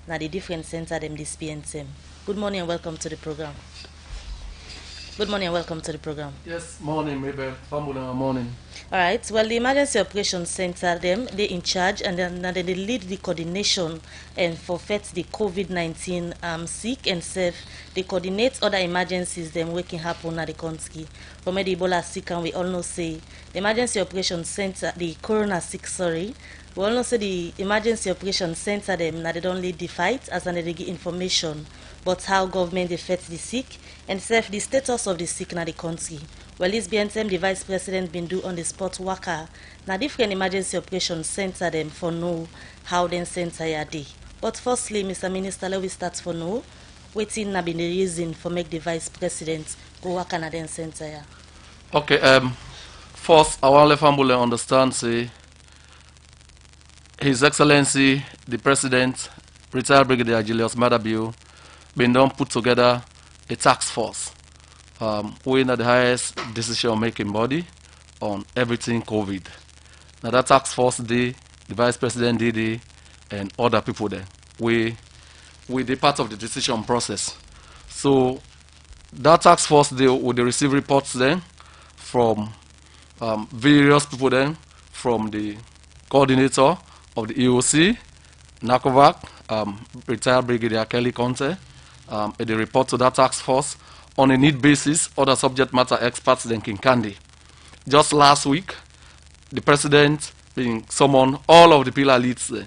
na the different center them this PNTM. Good morning and welcome to the program. Good morning and welcome to the program. Yes, morning, Mabel. Morning. All right. Well, the Emergency Operations Center, they in charge, and then they lead the coordination and for the COVID-19 sick and safe. They coordinate other emergencies them waking happen at the country. From the Ebola sick, and we all know say the Emergency Operations Center, the Corona sick, sorry. We all know say the Emergency Operations Center them now they don't lead the fight as and they give information, but how government affects the sick and serve the status of the sick in the country. Well, this BNTM, the Vice President, been do on the spot worker. Now, different emergency operations center them for know how them center ya day. But firstly, Mr. Minister, let we start for know. Waiting na been the reason for make the Vice President go work on them center ya. Okay, first, I want to let understand, say, His Excellency, the President, retired Brigadier Julius Madabio, been done put together a task force. We're at the highest decision-making body on everything COVID. Now that task force did, the Vice President did it, and other people there. We did part of the decision process. So that task force they receive reports then from various people then, from the coordinator of the EOC, NACOVAC, retired Brigadier Kelly Conte, they report to that task force on a need basis, other subject matter experts than King Candy. Just last week, the President being summoned all of the pillar leads there.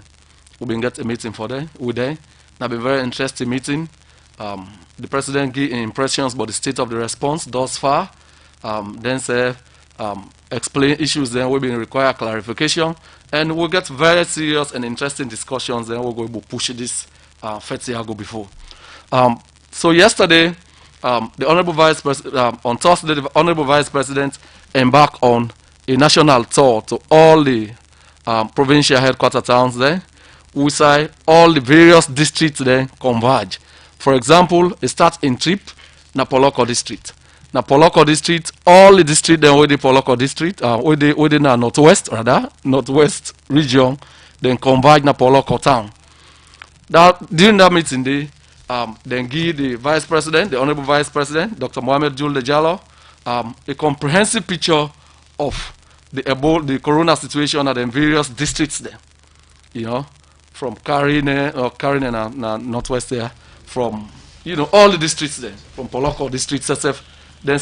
We've been getting a meeting for them with them. Now be very interesting meeting. The President gave impressions about the state of the response thus far. Then say explain issues then will be require clarification, and we'll get very serious and interesting discussions. Then we're going to push this 30 ago before. So yesterday, the Honorable Vice President, on Thursday, the Honorable Vice President embarked on a national tour to all the provincial headquarter towns there. We say all the various districts there converge. For example, it starts in Trip, Napoloko district. Napoloko district, all the districts then with the Poloko district, within the northwest region, then converge Napoloko town. During that meeting, then give the Vice President, the Honorable Vice President, Dr. Mohamed Julde Jallo, a comprehensive picture of the corona situation at the various districts there. You know, from Karine and northwest there, from all the districts there, from Poloko district itself. Then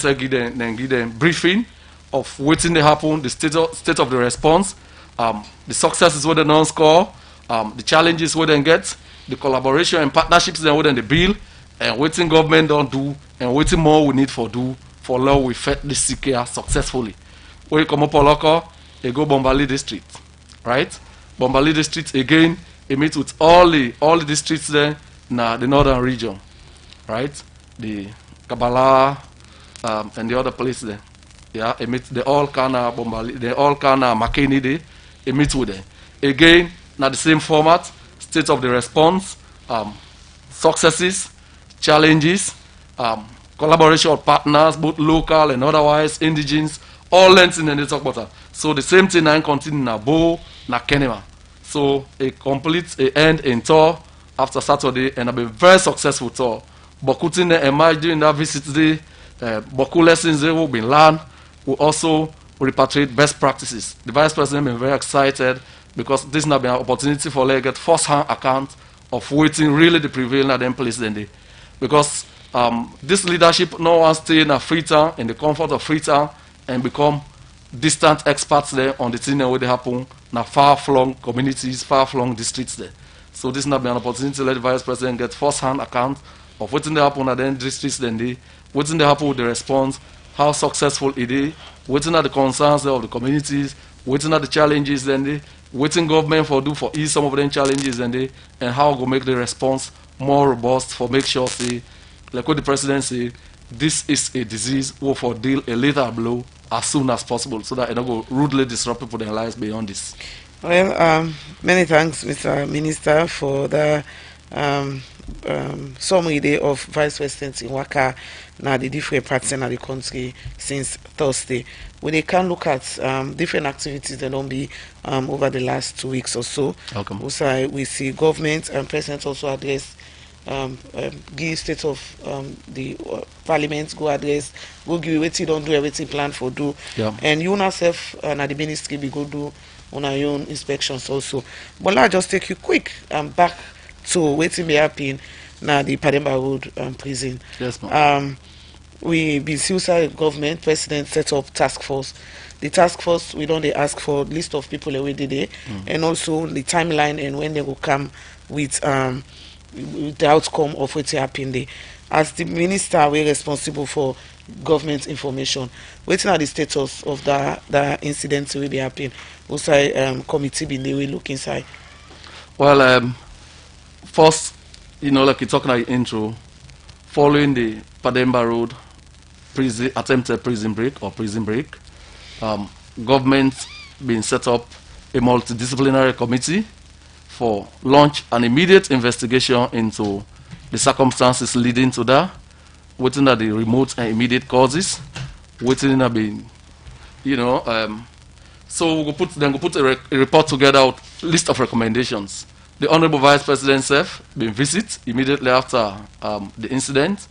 give them briefing of what's in the happen, the state of the response, the successes where they non-score, the challenges where they get, the collaboration and partnerships then within the bill, and what government don't do, and what more we need for do for law we fed this sick care successfully. When you come up Poloko, you go Bombali district, right? Bombali district again, it meets with all the districts there in the northern region, right? The Kabbalah and the other place there. Yeah, it meets the all kind of Bombali, the all kind of Makeni there, it meets with them. Again, now the same format, state of the response, successes, challenges, collaboration with partners, both local and otherwise, indigenous, all lengths in the talk about that. So the same thing now continue na Bo, na Kenema. So a complete end in tour after Saturday, and I've been very successful tour. Bokutin emerged during that visit today. Boku lessons they will be learned. We also repatriate best practices. The Vice President been very excited because this has been an opportunity for them to get first-hand account of waiting really the prevailing at them place then they. Because this leadership no one stay in a Freetown, in the comfort of Freetown, and become distant experts there on the thing where they happen in far-flung communities, far-flung districts there. So this has been an opportunity to let the Vice President get first-hand account of what's in the happen at the districts then they, what's in the happen with the response, how successful it is, what's in the concerns of the communities, what's in the challenges then they, what's in government for do for ease some of them challenges then they, and how to make the response more robust for make sure say, like what the President say, this is a disease who for deal a lethal blow as soon as possible so that it don't go rudely disrupt people their lives beyond this. Well, many thanks, Mr. Minister, for the summary day of Vice President in Waka now the different parts in the country since Thursday. We can look at different activities that don't be over the last 2 weeks or so. Okay. Also, we see government and president also address give state of the parliament go address go give wetin don do everything plan for do. Yeah. And you yourself na the ministry be go do on our own inspections also. But let just take you quick back to wetin be happen na the Pademba Road prison. Yes, ma'am. We be suicide government president set up task force. The task force we don dey ask for list of people wey dey there and also the timeline and when they go come with the outcome of wetin happen there. As the minister wey responsible for government information, wetin are the status of that incident wey be happen? Also committee bin dey wey look inside. Well, first, like you talking about the intro, following the Pademba Road attempted prison break or prison break, government been set up a multidisciplinary committee for launch an immediate investigation into the circumstances leading to that, waiting at the remote and immediate causes, waiting at being, so we go put a report together with list of recommendations. The Honorable Vice President self been visit immediately after the incident,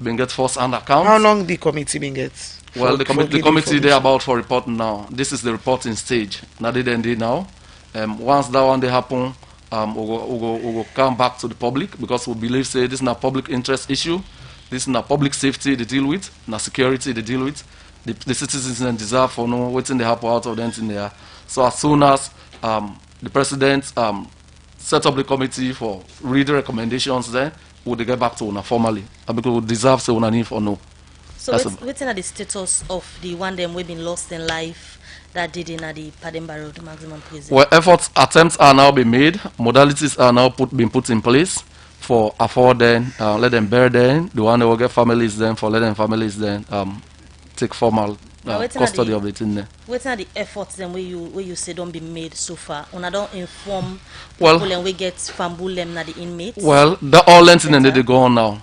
been get first-hand account. How long the committee been get? Well, the committee they about for reporting now. This is the reporting stage. Now they then now. Once that one they happen, we'll go come back to the public because we believe say this is not public interest issue. This is not public safety they deal with, not security they deal with. The citizens deserve for no waiting they happen out of them in there. So as soon as the president set up the committee for read the recommendations, then we'll get back to una formally. Because we deserve say una need for no. So waiting at the status of the one them we been lost in life that did in the Pademba Road maximum prison? Well, attempts are now being made. Modalities are now being put in place for afford them, let them bear them. The one that will get families then for let them families then take formal custody of it in there. What are the efforts then where you say don't be made so far? Una don't inform people and we get fambul them na the inmates. Well, that all lengthen and they go on now.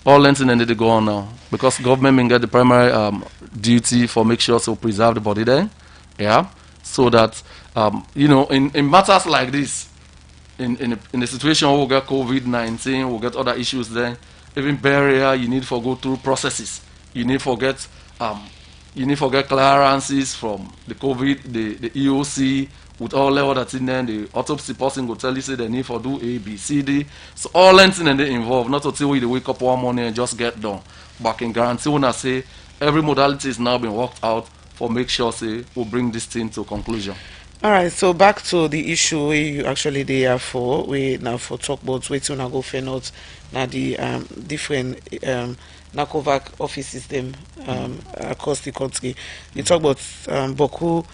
All lengthen and they go on now because government may get the primary duty for make sure to preserve the body there. Yeah, so that in matters like this, in a situation where we get COVID-19, we get other issues there. Even burial, you need to go through processes. You need to get clearances from the COVID, the EOC, with all the other things. Then the autopsy person will tell you say they need to do A, B, C, D. So all things and they involved. Not until we wake up one morning and just get done. But I can guarantee when I say every modality is now being worked out for make sure say we'll bring this thing to conclusion. All right, so back to the issue where you actually there for we now for talk about waiting to go find out now the different NACOVAC offices them across the country. You talk about Boku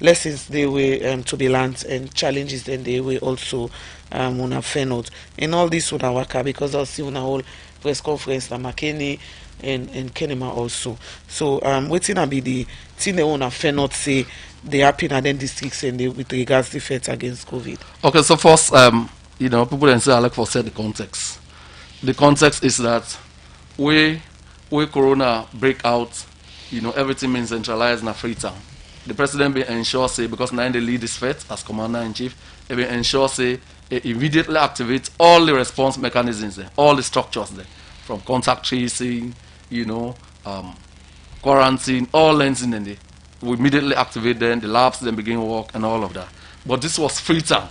lessons they were to be learned and challenges then they were also wanna find out. And all this would work because I'll see on a whole press conference that McKinney and Kenema also. So waiting be the thing they wanna find out say they happen at then districts and they with regards to fight against COVID. Okay, so first people then say I like for set the context. The context is that where Corona break out, everything means centralized in a Freetown. The president will ensure say because now they lead this fight as commander in chief, he will ensure say immediately activate all the response mechanisms there, all the structures there, from contact tracing, quarantine, all lensing in there. We immediately activate them, the labs then begin work and all of that. But this was Freetown,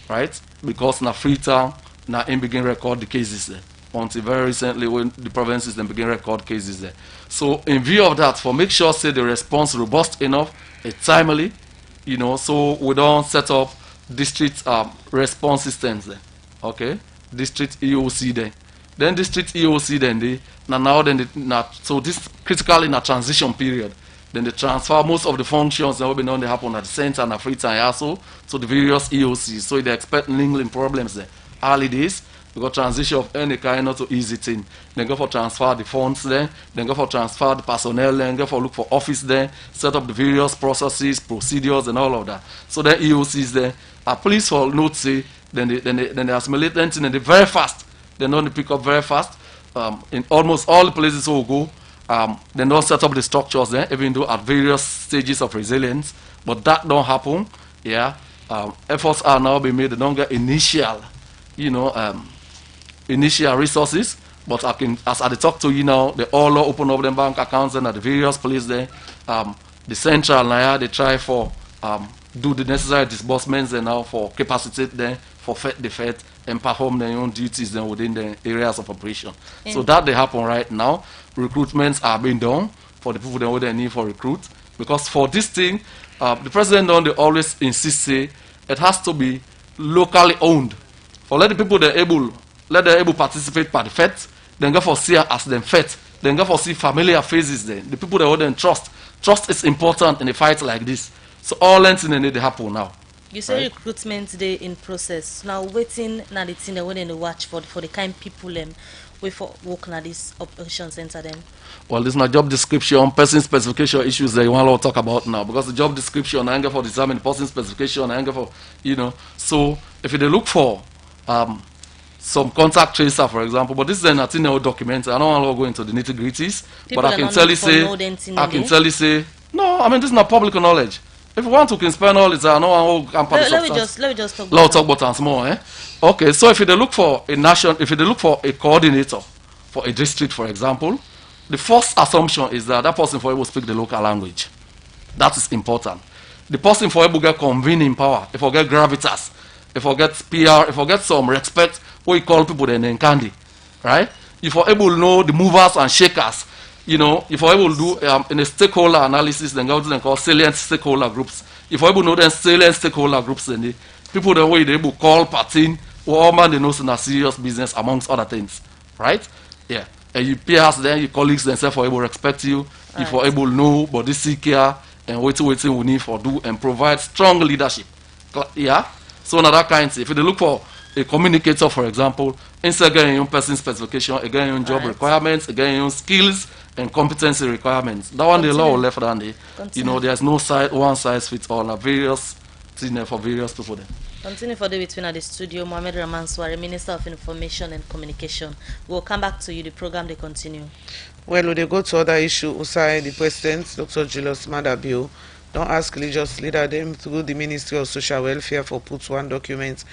right? Because now Freetown now in begin record the cases there. Until very recently when the provinces then begin record cases there. So in view of that, for make sure say the response robust enough, timely, so we don't set up district response systems there. Okay? District EOC there. Then district EOC then so this critically in a transition period. Then they transfer most of the functions that will be known they happen at the center and Freetown also to the various EOCs. So they expect lingering problems there. Early days, because transition of any kind not so easy thing. Then go for transfer the funds there, then go for transfer the personnel, then go for look for office there, set up the various processes, procedures and all of that. So the EOCs there are pleased for note say then they assimilate anything, and they very fast. They don't pick up very fast. In almost all the places we go, they don't set up the structures there, even though at various stages of resilience. But that don't happen. Yeah, efforts are now being made. They don't get initial, initial resources. But as I talk to you now, they all open up their bank accounts and at the various places there. The central now they try for do the necessary disbursements and now for capacitate them for the Fed and perform their own duties then within the areas of operation. So that they happen right now. Recruitments are being done for the people that they need for recruit. Because for this thing, the president they always insist say it has to be locally owned. For let the people that are able participate by the Fed, then go for see as them Fed, then go for see familiar faces then. The people that then trust. Trust is important in a fight like this. So all things need to happen now. You say right? Recruitment today in process. Now waiting now the thing they want to watch for the kind people wait for work na this operation center them. Well, this is not job description, person specification issues that you want to talk about now, because the job description I for determine the person specification, I for So if they look for some contact tracer, for example, but this is a thing document. I don't want to go into the nitty gritties, but I can tell you say, no. I mean, this is not public knowledge. If you want to spend all this, I know let me just talk. Let's talk about some more, Okay, so if they look for if they look for a coordinator for a district, for example, the first assumption is that that person for able to speak the local language. That is important. The person for able to get convening power, if I get gravitas, if I get PR, if I get some respect, what you call people then candy, right? If you're able to know the movers and shakers, if you're able to do in a stakeholder analysis, then go to them call salient stakeholder groups. If you're able to know them salient stakeholder groups, then the people that way they able to call parting, or all man they know in a serious business amongst other things, right? Yeah. And your peers then, your colleagues themselves are able to respect you. Right. If you're able to know about this care and waiting we need for do and provide strong leadership. Yeah. So another kind, if they look for a communicator, for example, instead getting your own person specification, again your own job requirements, again your own skills and competency requirements. That one the law left on the, there's no one size fits all. Various things for various people there. Continue for the between at the studio, Mohamed Rahman Sware, Minister of Information and Communication. We'll come back to you. The program they continue. Well, they go to other issue. Usai, the President, Dr. Julius Madabio, don't ask religious leader them through the Ministry of Social Welfare for put one document.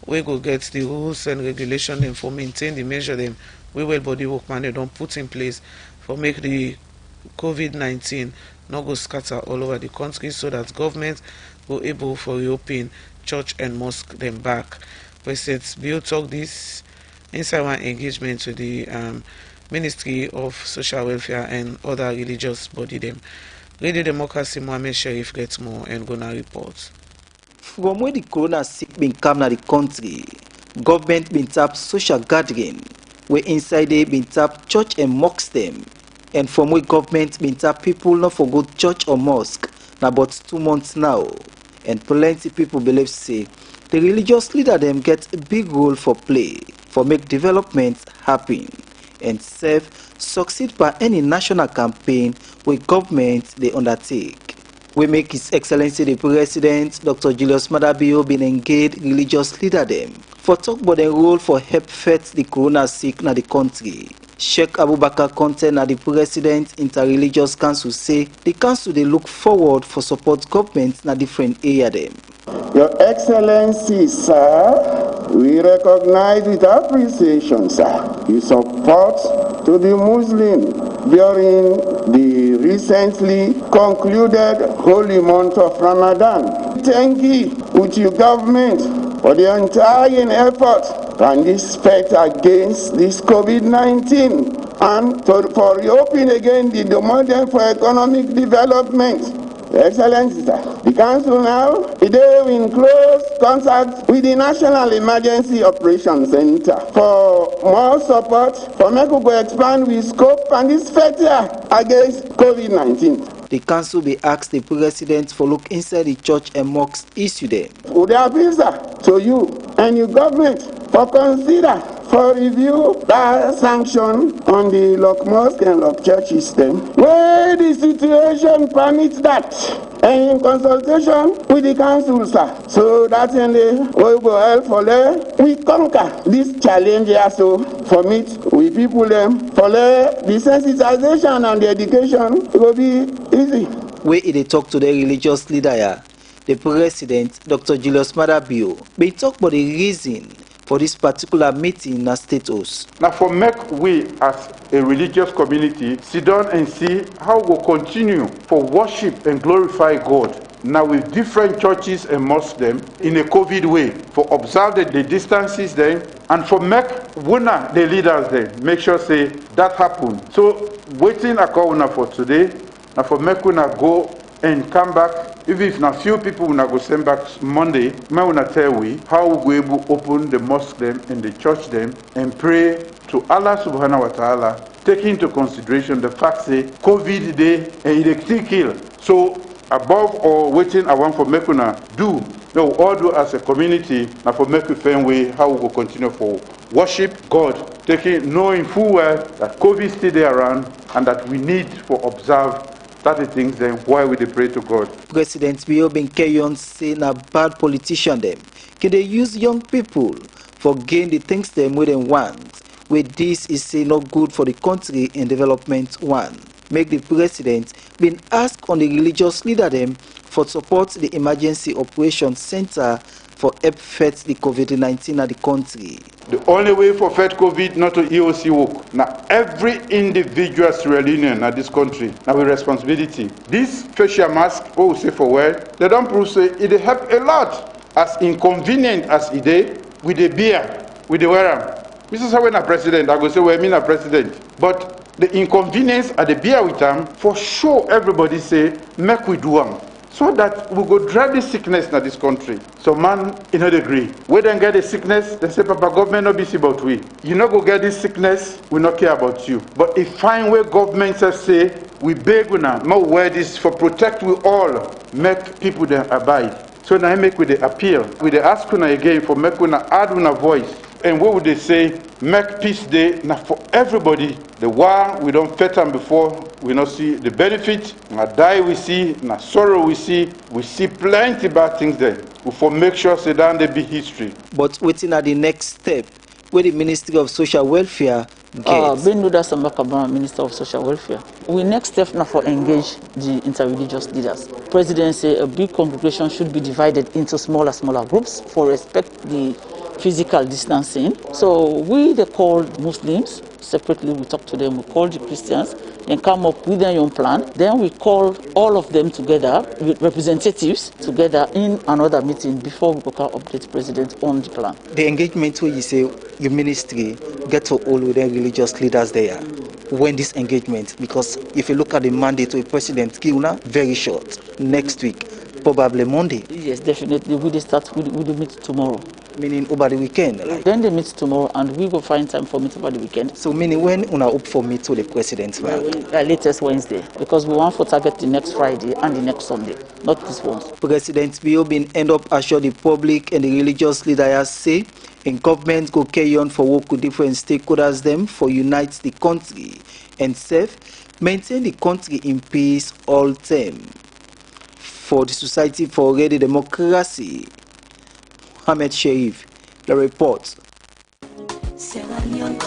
We go get the rules and regulation them for maintain the measure them. We will body workman they don't put in place for make the COVID-19 not go scatter all over the country so that government will able for reopen church and mosque them back. President Bill talk this inside one engagement with the Ministry of Social Welfare and other religious body them. Radio Democracy Mohammed Sharif gets more and gonna report. From when the corona sick been come na the country, government been tap social gathering, where inside they been tap church and mosque them. And from where government been tap people not for go church or mosque, na about 2 months now. And plenty people believe say the religious leader them get a big role for play for make development happen and serve succeed by any national campaign where government they undertake. We make His Excellency the President Dr. Julius Madabio been engaged religious leader them for talk about the role for help fight the corona sick na the country. Sheikh Abubakar Conte na the President Interreligious Council say the council they look forward for support government na different area them. Your Excellency, sir, we recognize with appreciation, sir, your support to the Muslim during the recently concluded holy month of Ramadan. Thank you with your government for the entire effort and this fight against this COVID-19 and for reopening again the model for economic development. Excellency, sir, the Council now is in close contact with the National Emergency Operations Center for more support for making we expand with scope and this fight against COVID-19. The council be asked the President for look inside the church and mosque issue them. Would appeal, sir, to you and your government for consider for review that sanction on the lock mosque and lock church system, where the situation permits that, and in consultation with the council, sir. So that in the we go help for there, we conquer this challenge here. So for me, we people them for there, the sensitization and the education will be easy. Where they talk to the religious leader, the president, Dr. Julius Madabio, they talk about the reason for this particular meeting na status. Now for make we as a religious community sit down and see how we'll continue for worship and glorify God. Now with different churches and mosques them in a COVID way, for observe the distances then, and for make una the leaders then, make sure say that happen. So waiting a call una for today, now for make una go and come back. Even if na few people will go send back Monday, may wanna tell we how we able open the mosque them and the church them and pray to Allah subhanahu wa ta'ala, taking into consideration the fact say COVID day and it still kill. So above all waiting I want for make una do, no all do as a community now for make we find way how we will continue for worship God, taking knowing full well that COVID still there around and that we need for observe that the things then why we pray to God. President Bio Ben Keyon say na bad politician them. Can they use young people for gain the things them we them want? Where this is say not good for the country in development one. Make the president been asked on the religious leader them for support the emergency operations center for help fight the COVID-19 at the country. The only way for fight COVID not to EOC work. Now every individual Sierra Leonean in this country now with responsibility. This facial mask, oh say for well, they don't prove say it help a lot. As inconvenient as it is, with the beer, with the wear. Mr. Sawena president, I go say well, I mean a president. But the inconvenience at the beer with them, for sure everybody say, make we do them. So that we go drive this sickness in this country. So man, you know the agree. We don't get the sickness, they say, Papa, government not busy about we. You not go get this sickness, we not care about you. But if find where government say, we beg we now, more wear this for protect we all, make people then abide. So now I make with the appeal, with the ask una again for make una add una voice. And what would they say? Make peace day now for everybody. The war we don't fet them before, we not see the benefit. Na die we see, na sorrow we see plenty bad things there. We for make sure say down there be history. But waiting at the next step, where the Ministry of Social Welfare gets. Ben Nuda Sambakaba, Minister of Social Welfare. We next step now for engage the interreligious leaders. President say a big congregation should be divided into smaller groups for respect the physical distancing. So we they call Muslims separately, we talk to them, we call the Christians and come up with their own plan. Then we call all of them together with representatives together in another meeting before we can update President on the plan. The engagement where you say your ministry get to all with the religious leaders there. When this engagement, because if you look at the mandate to President Kiuna, very short, next week, probably Monday. Yes, definitely. We start with the meet tomorrow. Meaning over the weekend? Like. Then they meet tomorrow and we will find time for meet over the weekend. So meaning when una up for meet to the President? Latest Wednesday, because we want to target the next Friday and the next Sunday, not this one. President Bio bin end up assure the public and the religious leaders say in government go carry on for work with different stakeholders them for unite the country and safe maintain the country in peace all time. For the Society for Ready Democracy, Ahmed Sharif, the report. Salone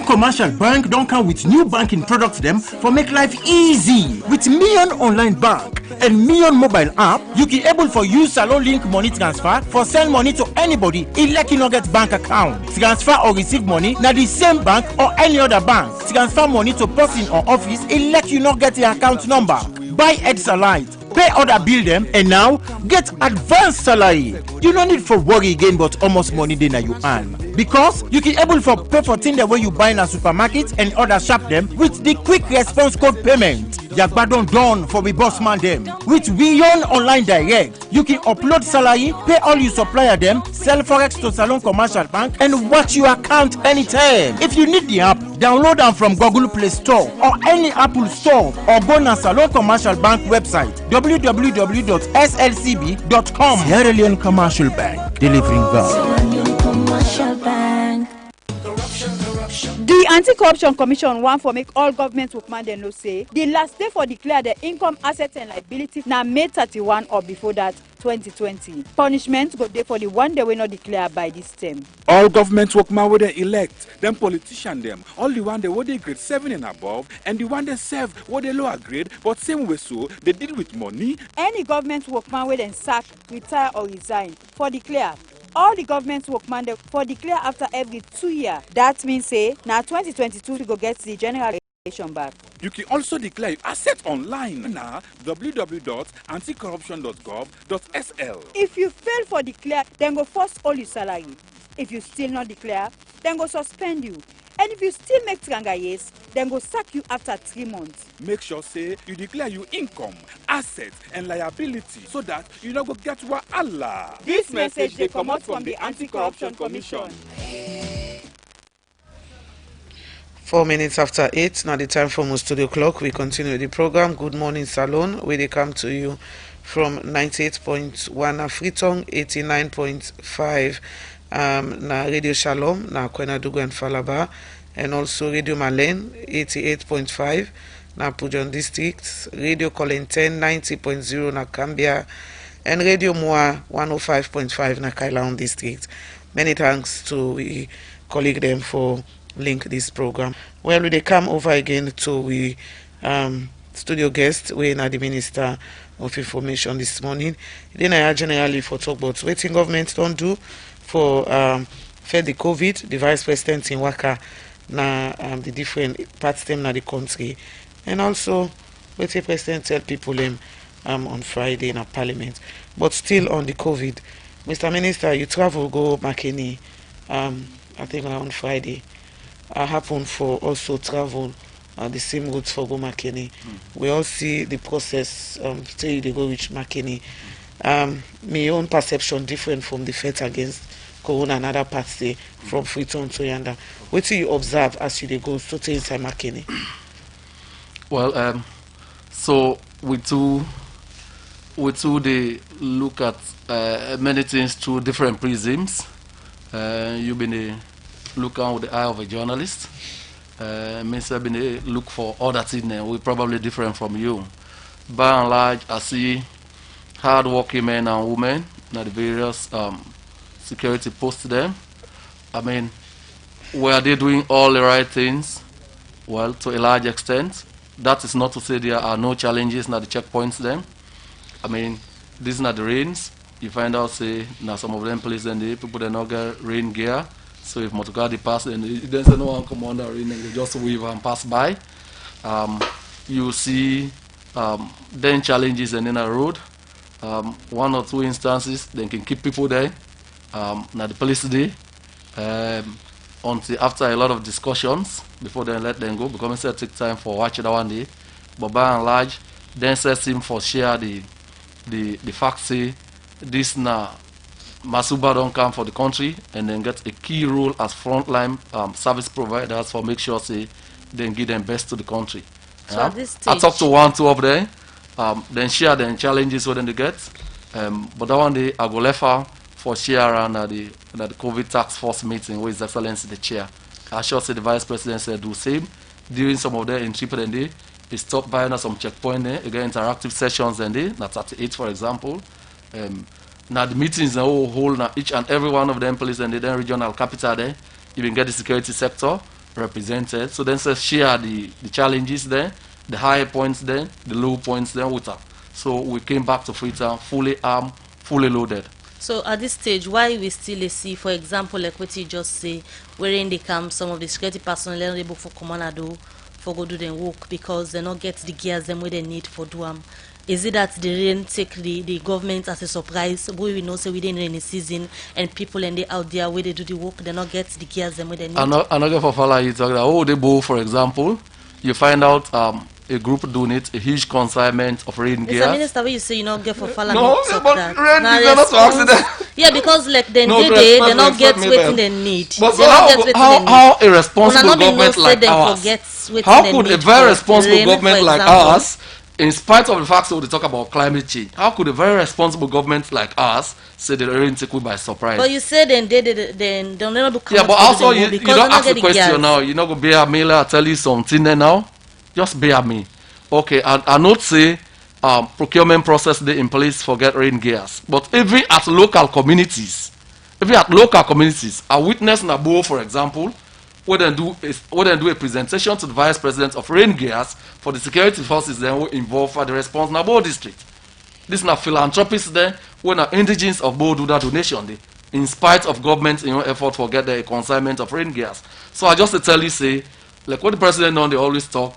Commercial Bank don't come with new banking products them for make life easy. With Million Online Bank and Million Mobile app, you can able for use Salone Link money transfer for send money to anybody elect you not get bank account. Transfer or receive money na the same bank or any other bank. Transfer money to person or office elect you not get the account number. Buy Edsalight, pay other bill them, and now get advanced salary. You don't need for worry again but almost money then you earn. Because you can able for pay for things the way you buy in a supermarket and other shop them with the quick response code payment. Yagbadon done for the boss man them. With Beyond Online Direct, you can upload salary, pay all your supplier them, sell forex to Salone Commercial Bank, and watch your account anytime. If you need the app, download them from Google Play Store or any Apple Store or go to Salone Commercial Bank website www.slcb.com. Sierra Leone Commercial Bank, delivering God. Anti-Corruption Commission want for make all government workmen dem know say the last day for declare the income, assets and liability na May 31 or before that 2020. Punishment go dey for the one day wey not declare by this term. All government workmen wey they elect, them politician them, all the one they wey dey grade 7 and above, and the one they serve wey they lower grade, but same way so they deal with money. Any government workman wey dem sack, retire or resign for declare. All the government workmen dem for declare after every 2 years. That means say now 2022 we go get the general election back. You can also declare your asset online na www.anticorruption.gov.sl. If you fail for declare, then go first all your salary. If you still not declare, then go suspend you. And if you still make triangles, then go sack you after 3 months. Make sure say you declare your income, assets and liability so that you don't go get wahala. This message they come out from the Anti-Corruption Commission. 4 minutes after 8, now the time for my studio clock. We continue the program Good Morning Salone, where they come to you from 98.1 na Freetown, 89.5 na Radio Shalom, na Kwenadugu and Falaba, and also Radio Malen, 88.5 na Pujon District, Radio Colin 10, 90.0 na Cambia, and Radio Moa 105.5 na Kailaon District. Many thanks to we colleague them for link this program. Well, we they come over again to we studio guest, we na the Minister of Information this morning. Then I generally for talk about what government don't do for fed the COVID, the Vice President in Waka na the different parts them na the country, and also what the President tell people them on Friday in a Parliament. But still on the COVID, Mr. Minister, you travel go Makeni, I think on Friday. Happen for also travel the same routes for go Makeni. We all see the process till they go reach Makeni. My own perception different from the fight against Corona and other parts from Freetown to Yanda. What do you observe as you go to inside Makeni? Well, so we too they look at many things through different prisms. You've been looking with the eye of a journalist. Mr. Bine look for other things we probably different from you. By and large, I see hard-working men and women at the various security posts there. I mean, were they doing all the right things? Well, to a large extent. That is not to say there are no challenges at the checkpoints then. I mean, these are the rains. You find out, say, now some of them places and the people they not get rain gear. So if Motogadi pass and there's no one come on the rain and they just weave and pass by. You see then challenges and in a road. 1 or 2 instances, they can keep people there. Now the police day. Until after a lot of discussions before they let them go, because it take time for watch that one day. But by and large, then sets him for share the fact say this now Masuba don't come for the country and then get a key role as frontline service providers for make sure say then give them best to the country. So at this stage, I talk to 1, 2 of them, then share the challenges what they get. But that one day I go left her for share around the COVID task force meeting with His Excellency the chair. I sure say the Vice President said do same. During some of them in Triple and day, he stopped by some checkpoint there, again interactive sessions and day, not 38 for example. Now the meetings the whole now each and every one of them police and then regional capital there, you can get the security sector represented. So then says share the challenges there, the high points there, the low points there with her. So we came back to Freetown fully armed, fully loaded. so at this stage, why we still see, for example, like what you just say, wherein they come, some of the security personnel are able for command for go do their work because they not get the gears them where they need for do them. Is it that they didn't take the government as a surprise? We know say within rainy season and people and they out there where they do the work, they not get the gears them where they need. Another for follow you talk that they bow for example, you find out a group donate a huge consignment of rain gear. Mr. Minister, when you say you not get for follow no, but that. rain is not accident. Yeah, because like then they not get waiting they need. But so how a responsible government like ours? How could a very responsible government like ours in spite of the fact that we talk about climate change, how could a very responsible government like us say they don't take we by surprise? But you said then don't never come Yeah, but out to also do you because don't they're ask not the getting question gas. now. You're not gonna bear me. I'll tell you something there now. Just bear me. Okay, I not say procurement process they in place for get rain gas, but even at local communities, I witnessed Nabo, for example, where they do a presentation to the vice president of rain gas for the security forces then were involved for the response Nabo district. This is not philanthropists there, when the indigenes of Bo do that donation there, in spite of government's effort for get the consignment of rain gas. So I just to tell you, say, like what the president on they always talk,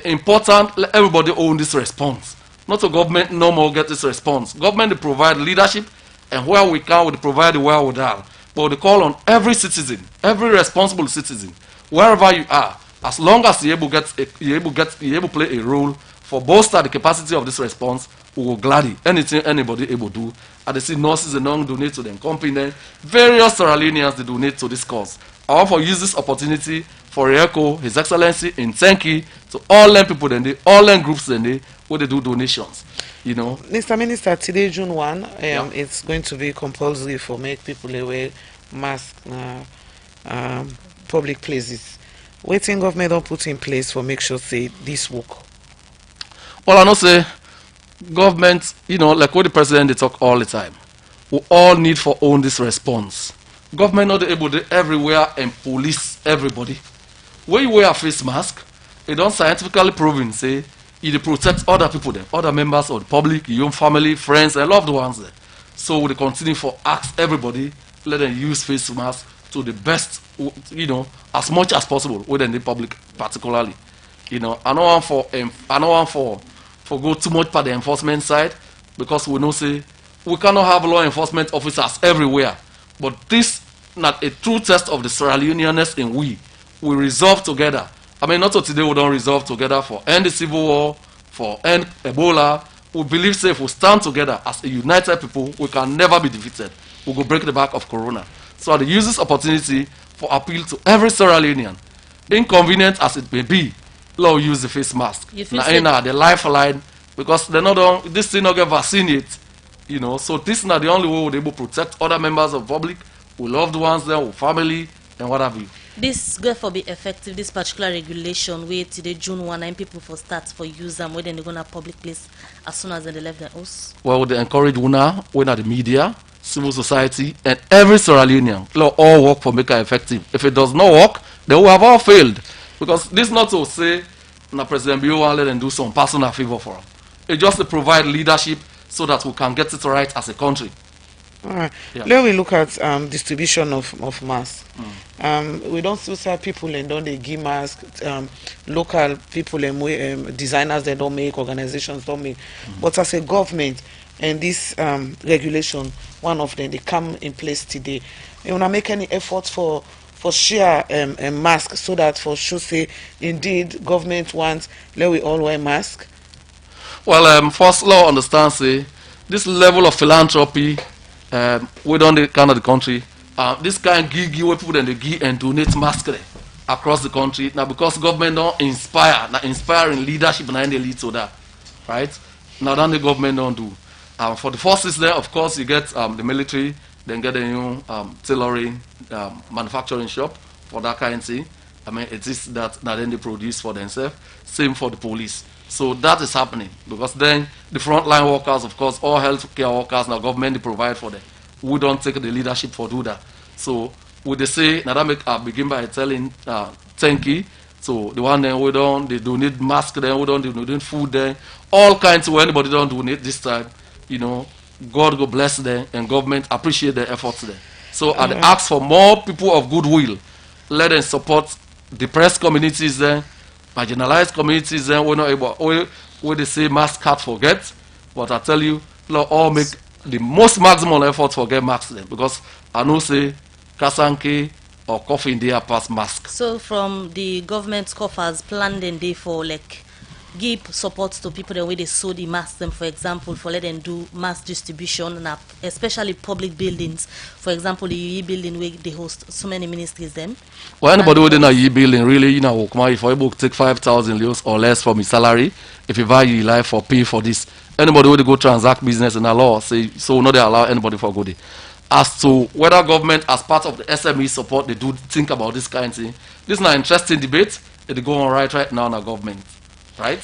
important, let everybody own this response. Not the government no more get this response. Government they provide leadership, and where we can, we provide the wherewithal. But they call on every citizen, every responsible citizen, wherever you are, as long as you're able to play a role for bolster the capacity of this response, we will gladly anything anybody able to do. And they see nurses and non donate to them company, various Sierra Leoneans they donate to this cause. I want to use this opportunity for echo His Excellency in thank you to all them people then all them groups then where they do donations. You know. Mr. Minister, today June 1, it's going to be compulsory for make people wear mask public places. Waiting government don't put in place for make sure say this work. Well, I know say government, like what the president they talk all the time. We all need for own this response. Government not able to everywhere and police everybody. When you wear a face mask, it don't scientifically proven say it protects other people there, other members of the public, your own family, friends, and loved ones there. So we continue for ask everybody, let them use face mask to the best, as much as possible within the public particularly. I don't want for go too much by the enforcement side, because we know say we cannot have law enforcement officers everywhere. But this not a true test of the Sierra Leoneanness in we resolve together. I mean, not so today we don't resolve together for end the civil war, for end Ebola. We believe say if we stand together as a united people, we can never be defeated. We will break the back of Corona. So I use this opportunity for appeal to every Sierra Leonean, inconvenient as it may be, let use the face mask. Now, the lifeline, because they're not this thing not get vaccinated, So this is not the only way we're able to protect other members of the public, we loved ones, there, with family, and what have you. This going for be effective, this particular regulation where today June 1 9 people for start for use them where they're gonna public place as soon as they left their house. Well, they encourage una when at the media, civil society, and every Sierra Leonean all work for make it effective. If it does not work, they will have all failed. Because this not to say na President Bio want let them do some personal favor for them. It's just to provide leadership so that we can get it right as a country. All right. Yeah. Let me look at distribution of masks. We don't still sell people and don't they give masks. Local people and designers they don't make, organizations don't make. But as a government and this regulation, one of them they come in place today. You wanna make any efforts for share a mask so that for sure say indeed government wants let we all wear mask. Well, first law understand say this level of philanthropy. We don't the kind of the country. This kind give people then they give and donate masks across the country. Now because government don't inspire, now inspiring leadership and they lead to that, right? Now then the government don't do. For the forces there, of course, you get the military, then get a new tailoring manufacturing shop for that kind of thing. I mean, it is that now then they produce for themselves. Same for the police. So that is happening because then the frontline workers, of course, all healthcare workers, now government they provide for them. We don't take the leadership for do that. So would they say now that make begin by telling thank you. So the one then we don't they donate mask then we don't donate food then all kinds of anybody don't donate this time, God go bless them and government appreciate their efforts there. So I ask for more people of goodwill. Let them support depressed communities there. Marginalized communities, then we're not able. Where they say mass can't forget, but I tell you, all make the most maximum effort for get masks then because I know say Kasanke or coffee in there pass mask. So from the government coffers planned in day for like give support to people the way they sold the mask them, for example, for let them do mass distribution, and especially public buildings. For example, the UE building where they host so many ministries them. Well, anybody within a UE building, really, you know, if I book take 5,000 euros or less from his salary, if you buy your life or pay for this, anybody will go transact business in a law, say, so not they allow anybody for good. As to whether government, as part of the SME support, they do think about this kind of thing. This is an interesting debate. It go on right now in our government, right?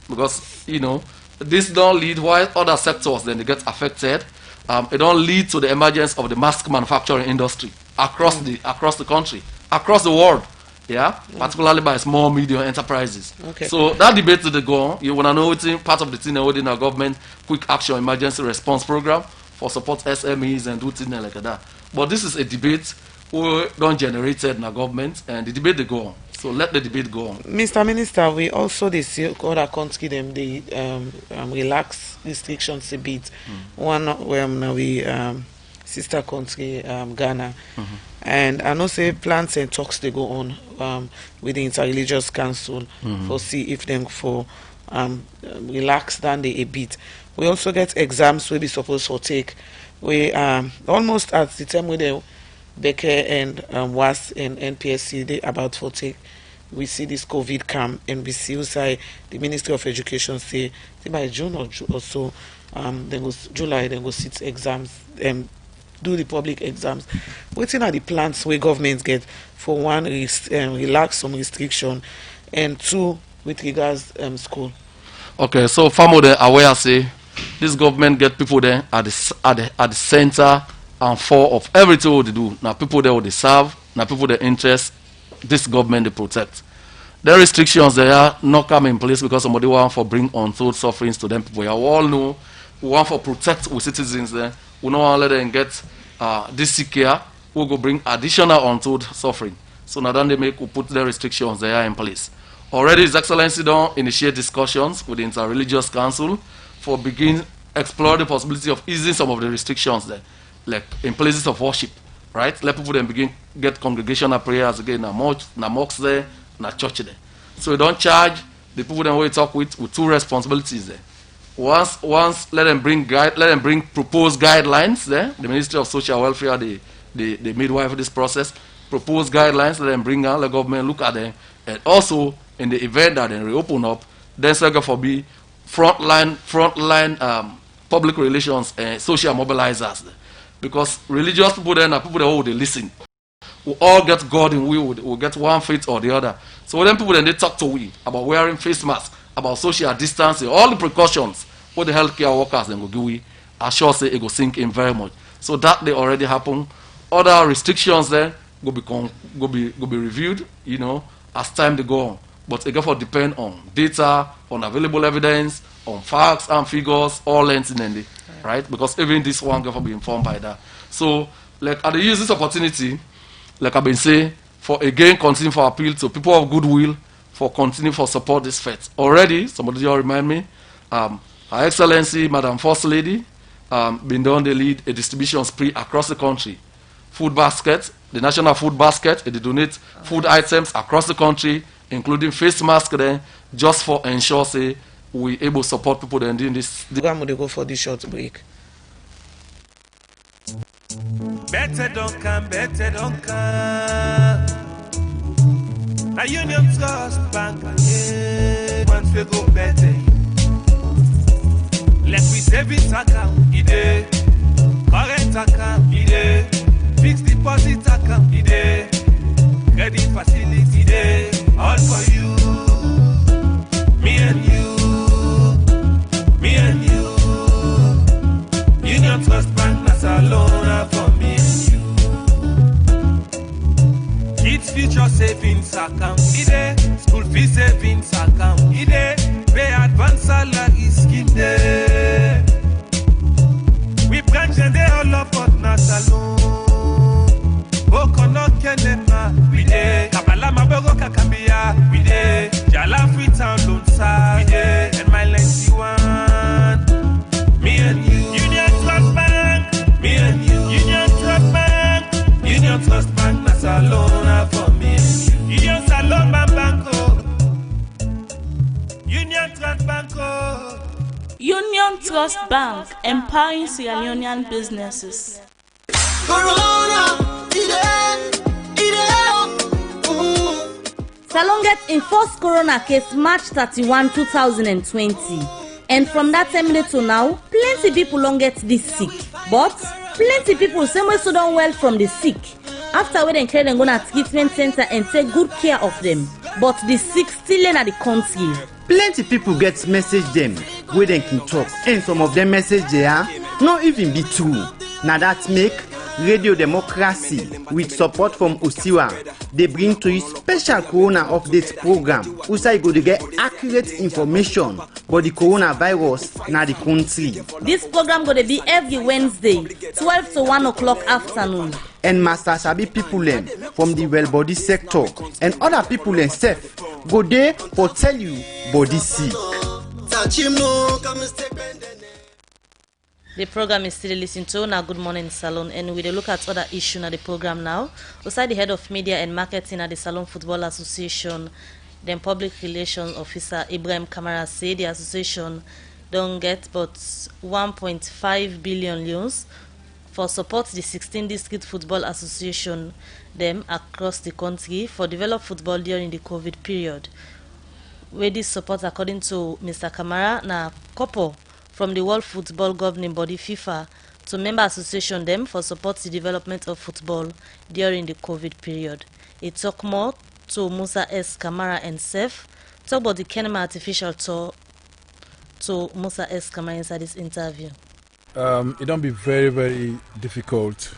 Because, you know, this don't lead while other sectors then they get affected. It don't lead to the emergence of the mask manufacturing industry across the country, across the world. Yeah, particularly by small, medium enterprises. Okay. So that debate to the go on. You want to know it's part of the thing within our government quick action emergency response program for support SMEs and do things like that. But this is a debate we don't generate in our government, and the debate they go on. So let the debate go on. Mr. Minister, we also they see other countries them they relax restrictions a bit. One now we sister country Ghana, and I know say plans and talks they go on with the Interreligious Council for see if them for relax down they a bit. We also get exams we be supposed to take. We almost at the time with the Becker and WAS and NPSC they about to take. We see this COVID come and we see say the Ministry of Education say by June or so then go July then go sit exams and do the public exams. Waiting are the plans where governments get for one relax some restriction and two with regards school. Okay, so farmer there aware say this government get people there at the center and for of everything what they do. Now people there what they serve, now people their interest, this government they protect. The restrictions they are not come in place because somebody want for bring untold sufferings to them people. We all know we want for protect our citizens there. We don't want to let them get this sick care. We go bring additional untold suffering. So now then we put the restrictions they are in place. Already His Excellency don't initiate discussions with the Interreligious Council for begin explore the possibility of easing some of the restrictions there, like in places of worship, right? Let people then begin get congregational prayers again, na mosques there, na church there. So we don't charge the people then we talk with two responsibilities there. Once let them bring proposed guidelines there. The Ministry of Social Welfare, the midwife of this process, proposed guidelines, let them bring out, the government look at them, and also in the event that they reopen up, then second for be frontline public relations and social mobilizers there. Because religious people then are people that they listen. We all get God in we get one faith or the other. So then people then they talk to we about wearing face masks, about social distancing, all the precautions what the healthcare workers then go give we. I sure say it go sink in very much. So that they already happen. Other restrictions then go be reviewed, you know, as time they go on. But it therefore depend on data, on available evidence, on facts and figures, all lengths in the right? Because even this one therefore be informed by that. So like I use this opportunity, like I've been saying, for again continue for appeal to people of goodwill for continue for support this fete. Already, somebody just remind me, Her Excellency, Madam First Lady, been done the lead a distribution spree across the country. Food basket, the national food basket, they donate food items across the country, including face masks there, just for ensure say we able to support people then doing this. When would they go for this short break? Better don't come. Now Union Trust Bank, once we go better. Let we savings account, ide, current account, ide, fixed deposit account, ide, credit facility, ide, all for you, me and you, Union Trust Bank, Salone for me and you. Kids future savings account, ide, school fee savings account, ide, pay advance salary scheme, ide. We branch and they all up on Salone. Okono kenema, we de. Kabala mabogo kakambia, we de. Jala free town loan sa, we de. And my lengthy one, me and you. Union Trust Bank, me and you. Union Trust Bank, Union Trust Bank, na Salone for me and you. Union Salone Bank, Union Trust Union Trust Bank, empowering Sierra Leonean businesses. Salone gets in first corona case March 31, 2020. And from that time to now, plenty people don't get this sick. But plenty people same way so don't well from the sick. After we then carry them go to treatment center and take good care of them. But the sick still in the country. Plenty people get message them where they can talk. And some of them message they are not even be true. Now that make Radio Democracy with support from Usiwa. They bring to you special Corona update program. Usai go to get accurate information about the coronavirus in the country. This program going to be every Wednesday, 12 to 1 o'clock afternoon. And Master Sabi people from the well body sector and other people themselves go there for tell you body sick. The program is still listening to now Good Morning Salone, and we will look at other issues at the program now. Beside the head of media and marketing at the Salone Football Association, then public relations officer Ibrahim Kamara said the association don't get but 1.5 billion loans for support the 16 district football association them across the country for develop football during the COVID period. Where this support, according to Mr. Kamara, na couple from the World Football Governing Body FIFA to member association them for support the development of football during the COVID period. He talked more to Musa S. Kamara and Sef, talk about the Kenema artificial tour to Musa S. Kamara inside this interview. It don't be very, very difficult,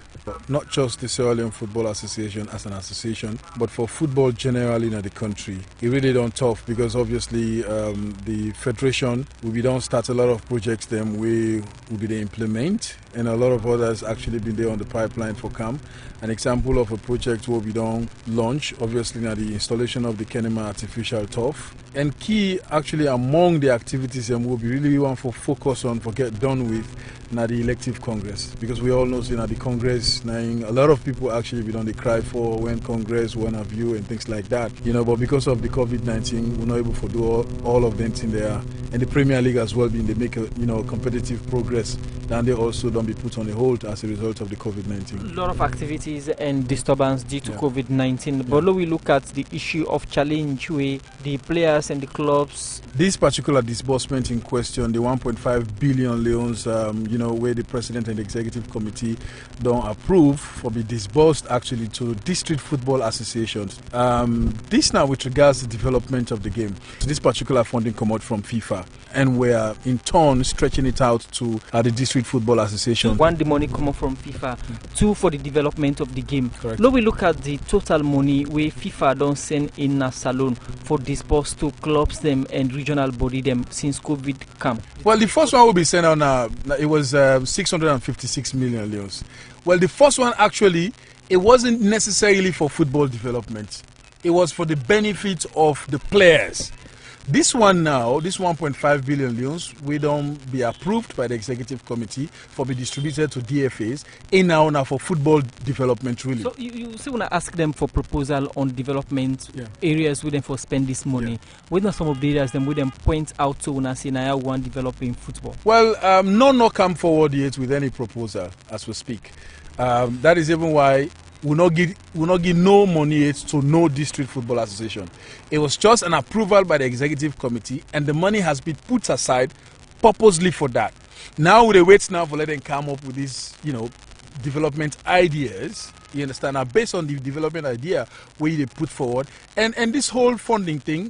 not just the Sierra Leone Football Association as an association, but for football generally in the country. It really don't tough because obviously the federation will be done start a lot of projects them we will be they implement, and a lot of others actually been there on the pipeline for come. An example of a project will be done launch obviously now the installation of the Kenema artificial turf. And key actually among the activities and will be really want for focus on for get done with now the elective Congress, because we all know the Congress now a lot of people actually be done they cry for when Congress want a view and things like that, but because of the COVID-19 we're not able to do all of them in there, and the Premier League as well being they make a competitive progress, and they also don't be put on a hold as a result of the COVID-19. A lot of activities and disturbance due to COVID-19, but when we look at the issue of challenge where the players and the clubs, this particular disbursement in question, the 1.5 billion loans, where the president and the executive committee don't approve for be disbursed actually to district football associations. This now with regards to the development of the game. So this particular funding come out from FIFA, and we're in turn stretching it out to the district football association. One, the money come out from FIFA. Two, for the development of the game. Correct. Now we look at the total money where FIFA don't send in a Salone for disburse to clubs them and regional body them since COVID come. Well, the first one will be sent on. It was 656 million euros. Well, the first one actually it wasn't necessarily for football development. It was for the benefit of the players. This one now, this 1.5 billion loans, we don't be approved by the executive committee for be distributed to DFAs in now for football development really. So you still want to ask them for proposal on development areas with them for spend this money. What are some of the areas them with them point out to when I say now one developing football? Well, no come forward yet with any proposal as we speak. That is even why will not give no money yet to no district football association. It was just an approval by the executive committee, and the money has been put aside purposely for that. Now we wait now for let them come up with these, development ideas. You understand? Now based on the development idea where they put forward, and this whole funding thing,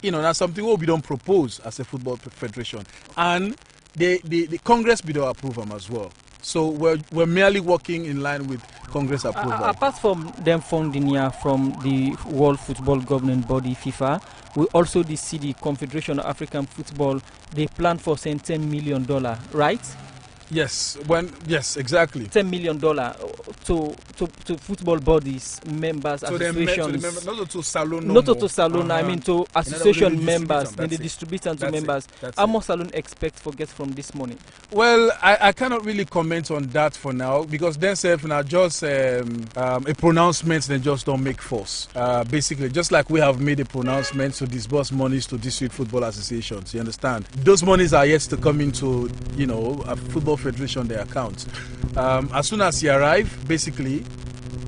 that's something what we don't propose as a football federation, and the Congress we don't approve them as well. So we're merely working in line with Congress approval. Apart from them funding here from the World Football Governing Body FIFA, we also see the Confederation of African Football. They plan for $10 million, right? Yes, exactly. $10 million to football bodies, members, associations. Not to Salone. Not to Salone, I mean to association they members. then They distribute them to That's members. How much Salone expect for get from this money? Well, I cannot really comment on that for now because then now just a pronouncement, they just don't make force. Basically, just like we have made a pronouncement to disburse monies to district football associations. You understand? Those monies are yet to come into, a football federation their accounts. As soon as he arrive, basically,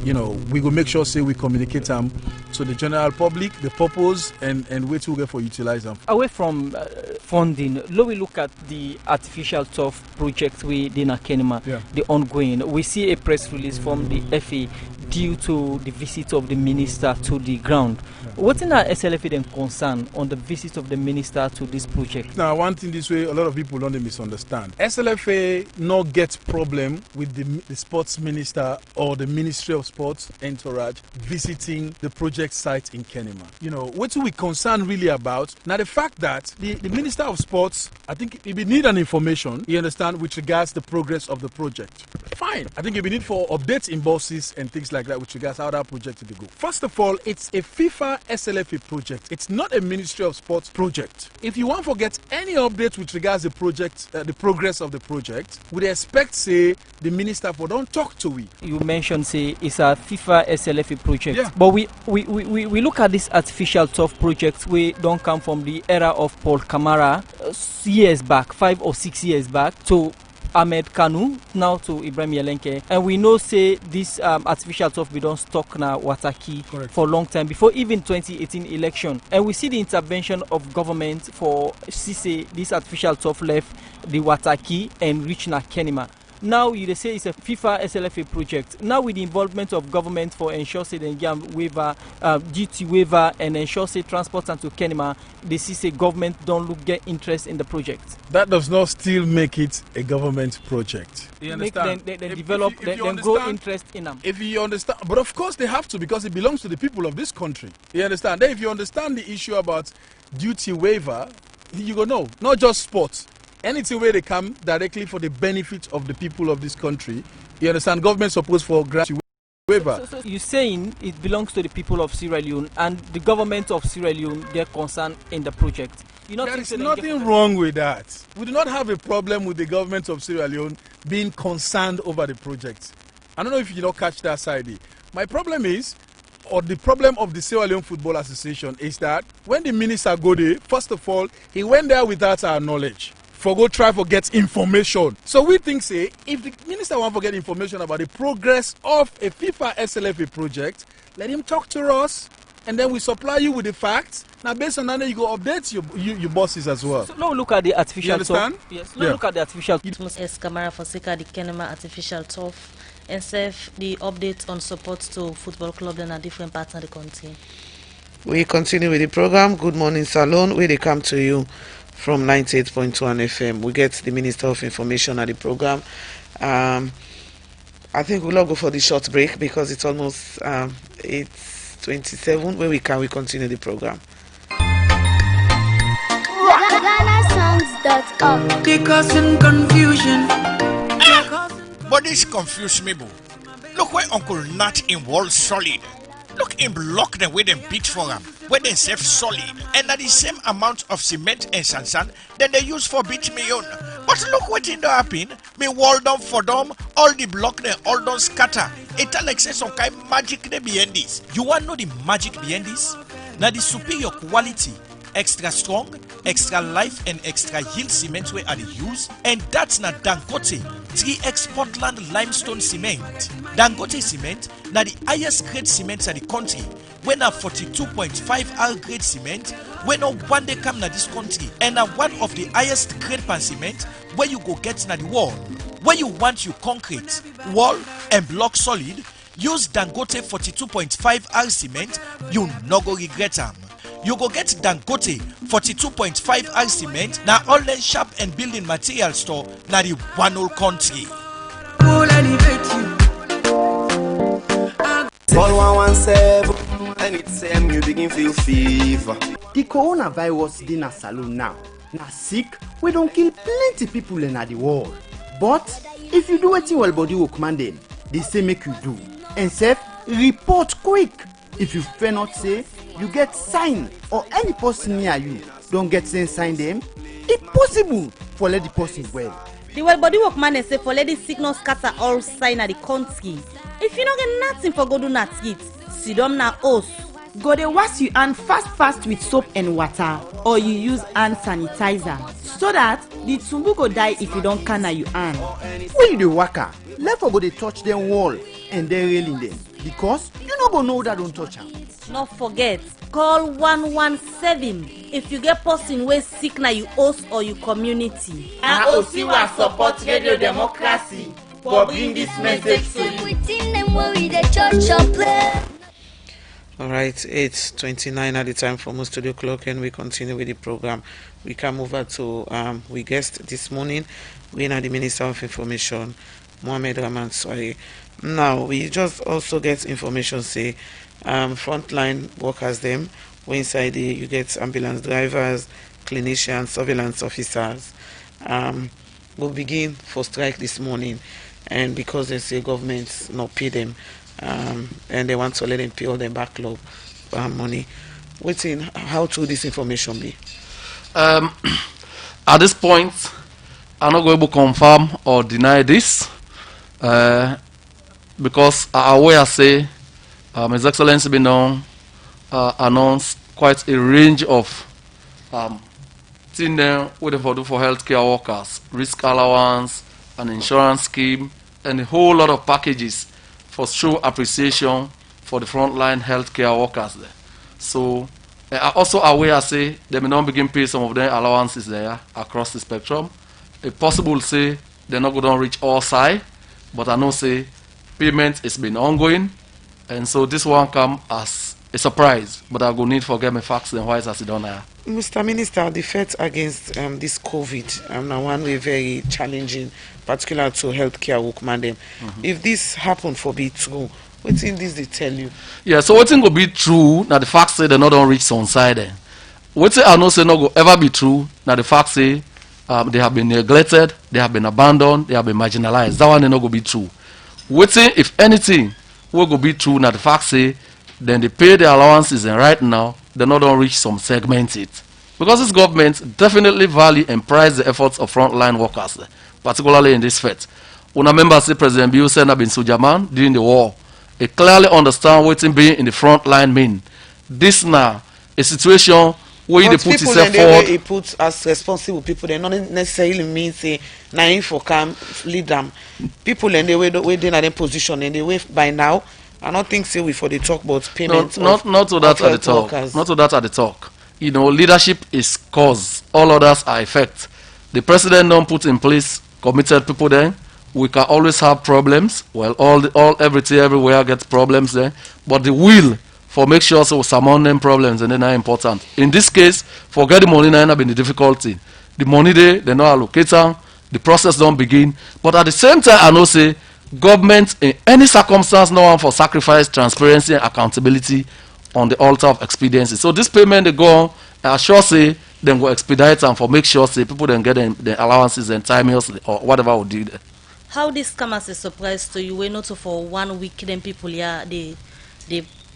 we will make sure we communicate them to the general public, the purpose and wait to get for utilize them. Away from funding, let we look at the artificial turf project within Kenema, the ongoing. We see a press release from the FA due to the visit of the minister to the ground. What in our SLFA then concern on the visit of the minister to this project? Now, one thing this way, a lot of people don't misunderstand. SLFA not get problem with the sports minister or the Ministry of Sports entourage visiting the project site in Kenema. What we concern really about now the fact that the Minister of Sports, I think if we need an information, you understand, with regards the progress of the project. Fine. I think if we need for updates in bosses and things like that with regards how that project will go. First of all, it's a FIFA SLFA project. It's not a Ministry of Sports project. If you want to get any update with regards the project, the progress of the project, we expect the minister for don't talk to we. You mentioned it's a FIFA SLFA project, but we look at this artificial turf project. We don't come from the era of Paul Kamara years back, 5 or 6 years back, to Ahmed Kanu, now to Ibrahim Yelenke, and we know this artificial turf we don't stock now Wataki for a long time before even 2018 election, and we see the intervention of government for this artificial turf left the Wataki and reach na Kenema. Now you say it's a FIFA SLFA project. Now with the involvement of government for ensure they get waiver, duty waiver, and ensure transport and to Kenema, they see government don't get interest in the project. That does not still make it a government project. You understand? They develop, then grow interest in them. If you understand, but of course they have to because it belongs to the people of this country. You understand? Then if you understand the issue about duty waiver, you go no, not just sports. Anything where they come directly for the benefit of the people of this country, you understand, government supposed for grant waiver. So you're saying it belongs to the people of Sierra Leone and the government of Sierra Leone get concerned in the project. There is nothing wrong with that. We do not have a problem with the government of Sierra Leone being concerned over the project. I don't know if you don't catch that side. My problem is, or the problem of the Sierra Leone Football Association is that when the minister go there, first of all, he went there without our knowledge. For go try for get information. So we think if the minister want to get information about the progress of a FIFA SLFA project, let him talk to us and then we supply you with the facts. Now based on that you go update your bosses as well. So now look at the artificial you understand? turf. Yes, now look at the artificial Kamara for Sika the Kenema artificial turf and serve the update on support to football club in a different part of the country. We continue with the program Good Morning Salone where they come to you from 98.1 FM. We get the Minister of Information at the program. I think we'll all go for the short break because it's almost 8:27. Where we continue the program. GhanaSongs.org. They causing confusion. But this confuse me, boo. Look where Uncle Nat in World Solid. Look him block them with them beat for them, where they save solid, and at the same amount of cement and sand that they use for beat me on. But look what in the happen, me wall down for them, all the block they all don't scatter. It like say some kind magic they behind this. You want to know the magic behind this? Now the superior quality, extra strong, extra life and extra yield cement where are they use, and that's not Dangote 3X Portland limestone cement. Dangote cement now the highest grade cement in the country. When a 42.5 R grade cement, when a one day come na this country, and a one of the highest grade pan cement where you go get na the wall. Where you want your concrete, wall and block solid, use Dangote 42.5 R cement, you no go regret them. You go get Dangote 42.5 R cement na online shop and building material store na the one whole country. Call 117 anytime you begin feel fever. The coronavirus dey na Salone now. Na sick, we don't kill plenty people in the world. But if you do wetin well body work man dem, they say make you do. And self report quick. If you fear not say you get sign or any person near you don't get same sign them, it's possible for let the person well. The well body work man say for let the sickness scatter all sign at the country. If you don't get nothing for go do not it, sit down na us. Go dey wash your hand fast with soap and water, or you use hand sanitizer, so that the tumbu go die if you don't canna your hand. When you dey waka, let for go dey touch them wall and then railing them, because you no go know that don't touch them. Not forget, call 117 if you get person wey sick na you host or you community. And Osiwa support radio democracy for bring this message to you. All right, 8:29 at the time for most studio clock, and we continue with the program. We come over to we guest this morning. We are the Minister of Information, Mohammed Rahman Swai. Now we just also get information say frontline workers them. We inside the you get ambulance drivers, clinicians, surveillance officers. Will begin for strike this morning, and because they say government not pay them. And they want to let them pay all their backlog money. Waiting, how true this information be? At this point, I'm not going to confirm or deny this because I aware say His Excellency been announced quite a range of things what they do for healthcare workers, risk allowance, an insurance scheme, and a whole lot of packages for show appreciation for the frontline healthcare workers there. So I also aware say they may not begin pay some of their allowances there across the spectrum. It's possible say they're not going to reach all sides, but I know say payment has been ongoing, and so this one come as a surprise. But I go need to get my facts and why is as it done here. Mr. Minister, the fight against this COVID now one way very challenging, particular to healthcare workmen them. If this happen for be true, what's in this they tell you? Yeah, so what's go be true now the fact say they not don't reach some side. What's I know say not go ever be true now the fact say they have been neglected, they have been abandoned, they have been marginalized. That one they not go be true. What's if anything will go be true now the fact say then they pay their allowances and right now they not don't reach some segment it. Because this government definitely value and prize the efforts of frontline workers, particularly in this fight. Una member say President Bill said been Sujaman during the war. He clearly understand what being in the front line mean. This now a situation where they put himself forward. He puts as responsible people, they not necessarily mean say na for come lead them. People in the way they are in position and the way by now. I don't think say we for the talk about payments. Not to that at the talk. Not to that at the talk. You know, leadership is cause. All others are effect. The president don't put in place committed people there. We can always have problems. Well, everything everywhere gets problems there. But the will for make sure so surmount them problems and then are important. In this case, forget the money now been the difficulty. The money they not allocate them. The process don't begin. But at the same time, I know say government in any circumstance no one for sacrifice transparency and accountability on the altar of expediency. So this payment they go on, I sure say then go expedite and for make sure say people then get the allowances and timeously or whatever we do there. How this come as a surprise to you? We not for 1 week then people here they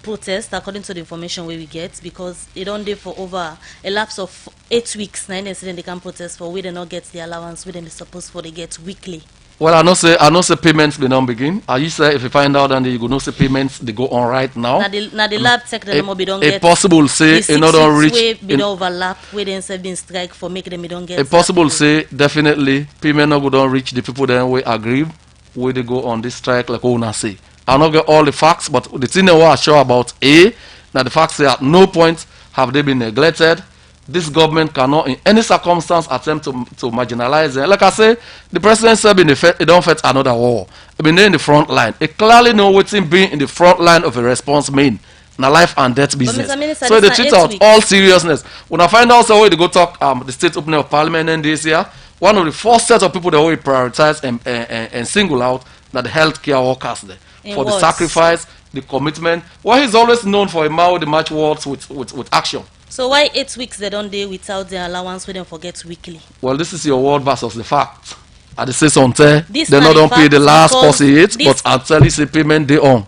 protest according to the information we get because they don't do for over a lapse of 8 weeks. Now then they can protest for we they not get the allowance we then they supposed for they get weekly. Well, I know say payments will not begin. I used to say if you find out and you go know say payments they go on right now. Now the lab tech they don't get. A possible say in order reach. We don't overlap. We then say been strike for make them don't get. A possible say definitely payment not go don't reach the people then we agree where they go on this strike like Ona say. I not get all the facts, but the thing they are sure about now the facts say at no point have they been neglected. This government cannot in any circumstance attempt to marginalize them. Like I say, the president said it don't fight another war. I mean they're in the front line. It clearly know what's being in the front line of a response mean. Now life and death business. Minister, so they treat out all seriousness. When I find out where they go talk the state opening of parliament and this year, one of the first set of people that we prioritize and single out that the healthcare workers there. For the sacrifice, the commitment. Well, he's always known for a man with the match words with action. So why 8 weeks they don't do without the allowance we don't forget weekly? Well, this is your word versus the fact. I say something. This They na not the don't pay the fact last because person yet, this- but until it's a payment they on.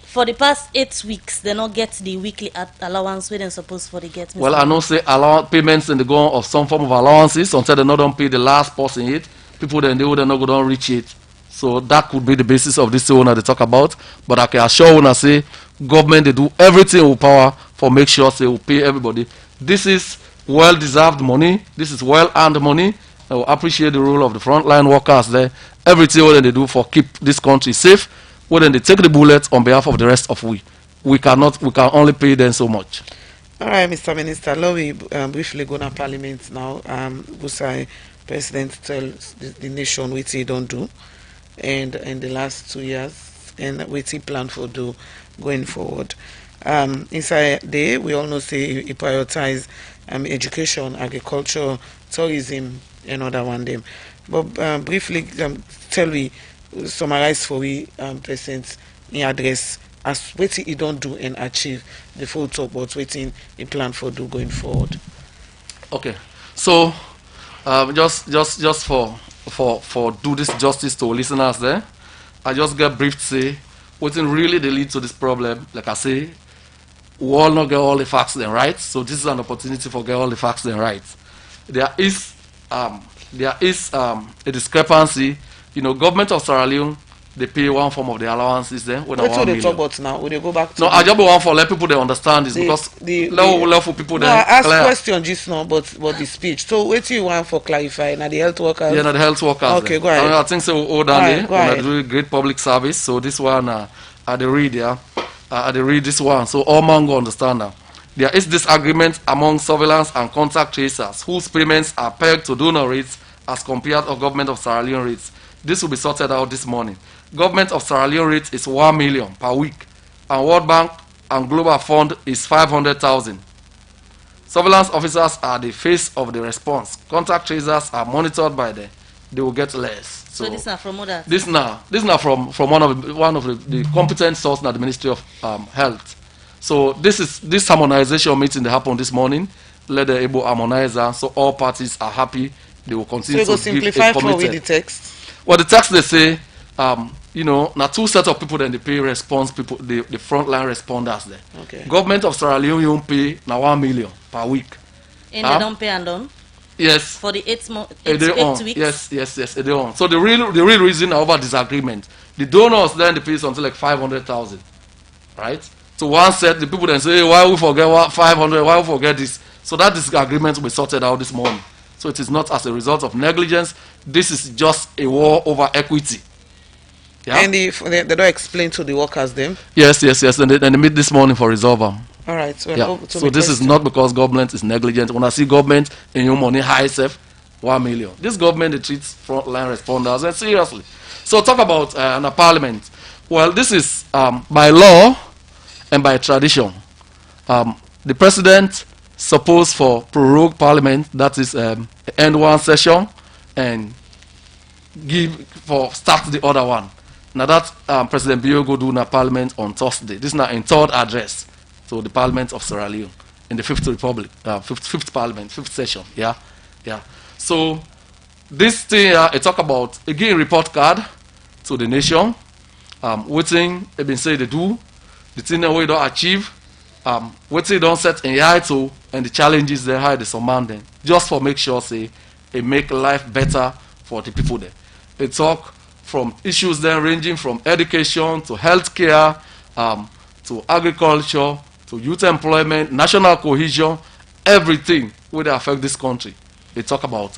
For the past 8 weeks, they not get the weekly allowance where they supposed for the get. Mr. Well, I know say allowance payments in the go of some form of allowances until they not don't pay the last person yet. People then they would not go down reach it. So that could be the basis of this one that they talk about. But I can assure you, say government they do everything with power for make sure they will pay everybody. This is well deserved money. This is well earned money. I will appreciate the role of the frontline workers there. Everything what they do for keep this country safe. When they take the bullets on behalf of the rest of we can only pay them so much. All right, Mr. Minister, let me briefly go to Parliament now. Busai President tells the nation what he don't do, and in the last 2 years, and what he plan for do going forward. Inside there, we all know say he prioritize education, agriculture, tourism, and other one them. But briefly, tell we summarize for we President in address as what he don't do and achieve the full talk about waiting he plan for do going forward. Okay, so just for do this justice to listeners there, I just get brief to say what really they lead to this problem. Like I say, we all not get all the facts then right. So this is an opportunity for get all the facts then right. There is a discrepancy. You know, government of Sierra Leone, they pay one form of the allowances then. What do they talk about now? Will they go back to? No, I just want for let people they understand this because for people no, then. I ask question just now, but the speech. So what do you want for clarify? Now the health workers. Yeah, now the health workers. Okay, go ahead. I think so. Hold on there. When I do great public service, so this one I the read yeah, I the read this one. So all man go understand now. There is disagreement among surveillance and contact tracers whose payments are pegged to donor rates as compared to government of Sierra Leone rates. This will be sorted out this morning. Government of Sierra Leone rate is 1 million per week, and World Bank and Global Fund is 500,000. Surveillance officers are the face of the response. Contact tracers are monitored by they will get less. So this is from others. This now from one of the competent source at the Ministry of Health. So this harmonization meeting that happened this morning. Let the able harmonizer so all parties are happy. They will continue so to simplify for with the text. Well, the text they say, you know, now two sets of people then they pay response people, the frontline responders there. Okay. Government of Sierra Leone you pay now 1 million per week. And they don't pay and done. Yes. For the 8 weeks. Yes. They on. So the real reason over disagreement, the donors then they pay something like 500,000, right? So one set the people then say, hey, why we forget what 500? Why we forget this? So that disagreement will be sorted out this morning. So it is not as a result of negligence. This is just a war over equity. Yeah? And they don't explain to the workers them? Yes. And they meet this morning for resolver. All right. So, yeah. So this is not because government is negligent. When I see government in your money high self, 1 million. This government, they treats frontline responders and seriously. So talk about the parliament. Well, this is by law and by tradition. The president supposed for prorogue parliament, that is end one session and start the other one. Now that President Bio go do na parliament on Thursday. This is now in third address to the parliament of Sierra Leone in the Fifth Republic, fifth parliament, fifth session. Yeah. So this thing it talk about again report card to the nation. Waiting they been say they do the thing that we don't achieve. What they don't set in high to and the challenges they hide the surmount them just for make sure say it make life better for the people there. They talk from issues then ranging from education to healthcare, to agriculture, to youth employment, national cohesion, everything will affect this country. They talk about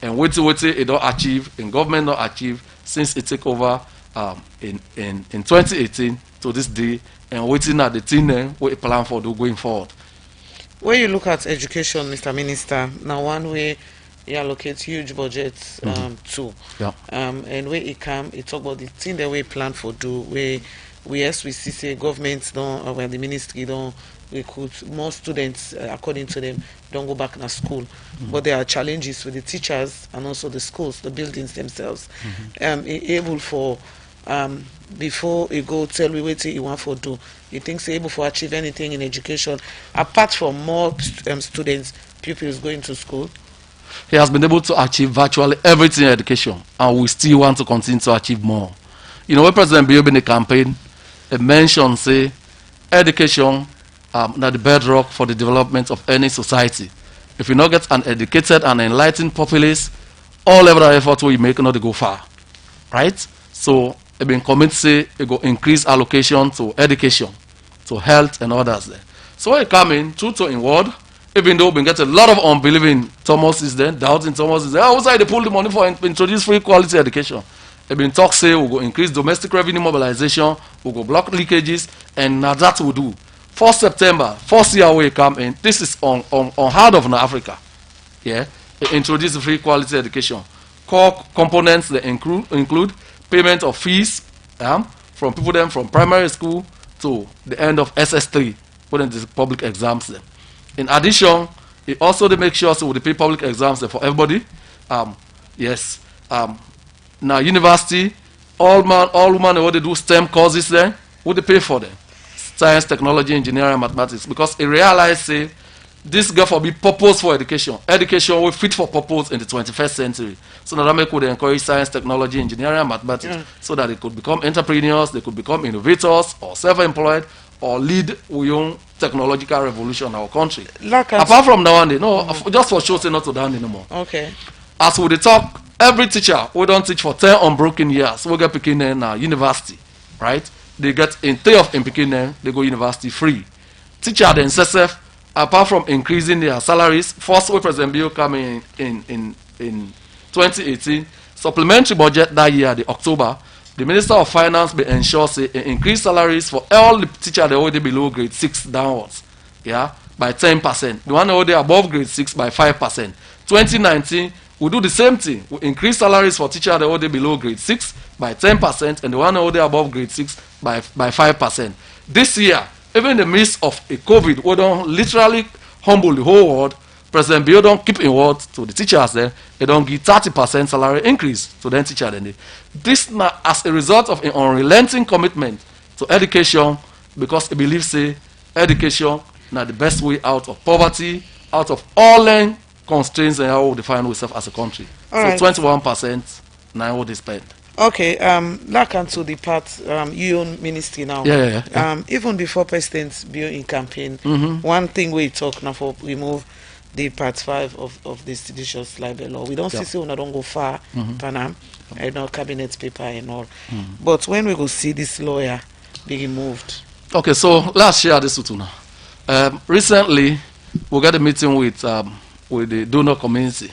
and what it don't achieve and government don't achieve since it take over in 2018 to this day. And waiting at the thing we plan for going forward. When you look at education, Mr. Minister, now one way you allocate huge budgets to, and where it come, it talk about the thing that we plan for do. We see say governments don't, when the ministry don't recruit more students according to them, don't go back to school. But there are challenges with the teachers and also the schools, the buildings themselves, able for. Before you go tell me what you want for do, you think you're able to achieve anything in education apart from more students, pupils going to school? he has been able to achieve virtually everything in education, and we still want to continue to achieve more. You know, when President Bio in the campaign, he mentioned, say, education not the bedrock for the development of any society. If you not get an educated and enlightened populace, all other efforts we make not go far, right? So, he been committed to say, he go increase allocation to education, to health and others there. So when he come in, true to in word, even though we get a lot of unbelieving Thomas is there, doubting Thomas is there, outside they pull the money for introduce free quality education. They been talk say we go increase domestic revenue mobilization, we go block leakages, and now that we do. 1st September, first year we come in, this is on hard of Africa. Yeah, they introduce free quality education. Core components they include payment of fees from people them from primary school to the end of SS3, putting the public exams then. In addition, it also they make sure so they pay public exams for everybody. Yes. Now university, all women what they do STEM courses there, would they pay for them? Science, technology, engineering, mathematics. Because they realize say this girl for be purpose for education. Education will fit for purpose in the 21st century. So now that make would encourage science, technology, engineering, and mathematics so that they could become entrepreneurs, they could become innovators or self-employed or lead young technological revolution in our country. Apart from now on, just for sure say not to down anymore. Okay. As we talk, every teacher we don't teach for 10 unbroken years. We get picking in university, right? They get in 3 of in picking they go university free. Teacher themselves, apart from increasing their salaries, first way President Bio come in 2018, supplementary budget that year, the October, the Minister of Finance will ensure say increase salaries for all the teachers that already below grade 6 downwards, yeah, by 10%. The one already above grade 6 by 5%. 2019, we do the same thing. We increase salaries for teachers that already below grade 6 by 10%, and the one already above grade 6 by 5%. This year, even in the midst of a COVID, we don't literally humble the whole world. President Bio don't keep in word to the teachers there. They don't give 30% salary increase to them teacher. This now as a result of an unrelenting commitment to education, because he believes say education now the best way out of poverty, out of all constraints and how we define ourselves as a country. All so 21% now what they spend. Okay, back onto the part you own ministry now. Yeah. Even before President Bio in campaign, one thing we talk now for remove the part 5 of the seditious libel law. We don't see we don't go far, Panam, cabinet paper and all. But when we go see this lawyer be removed. Okay, so let's share this with you now. Recently, we got a meeting with the donor community.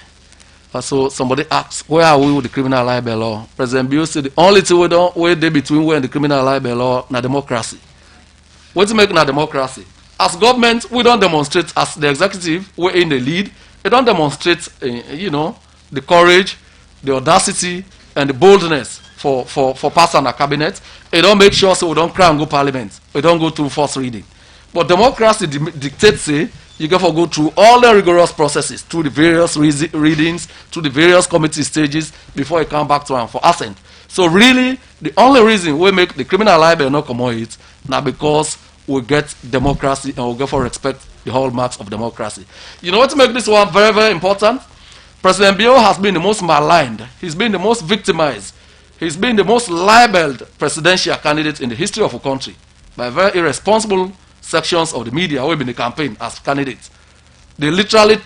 So somebody asked, where are we with the criminal libel law? President Bio said the only thing we don't where they between we and the criminal libel law na democracy. What to make na democracy? As government, we don't demonstrate as the executive, we're in the lead. We don't demonstrate, the courage, the audacity, and the boldness for passing a cabinet. They don't make sure so we don't cry and go parliament. We don't go through first reading. But democracy dictates say you got to go through all the rigorous processes, through the various readings, through the various committee stages before you come back to and for assent. So really, the only reason we make the criminal libel not come on it now because we get democracy and we get for respect the hallmarks of democracy. You know what to make this one very, very important? President Bio has been the most maligned. He's been the most victimized. He's been the most libeled presidential candidate in the history of a country by very irresponsible sections of the media who have been in the campaign as candidates. They literally,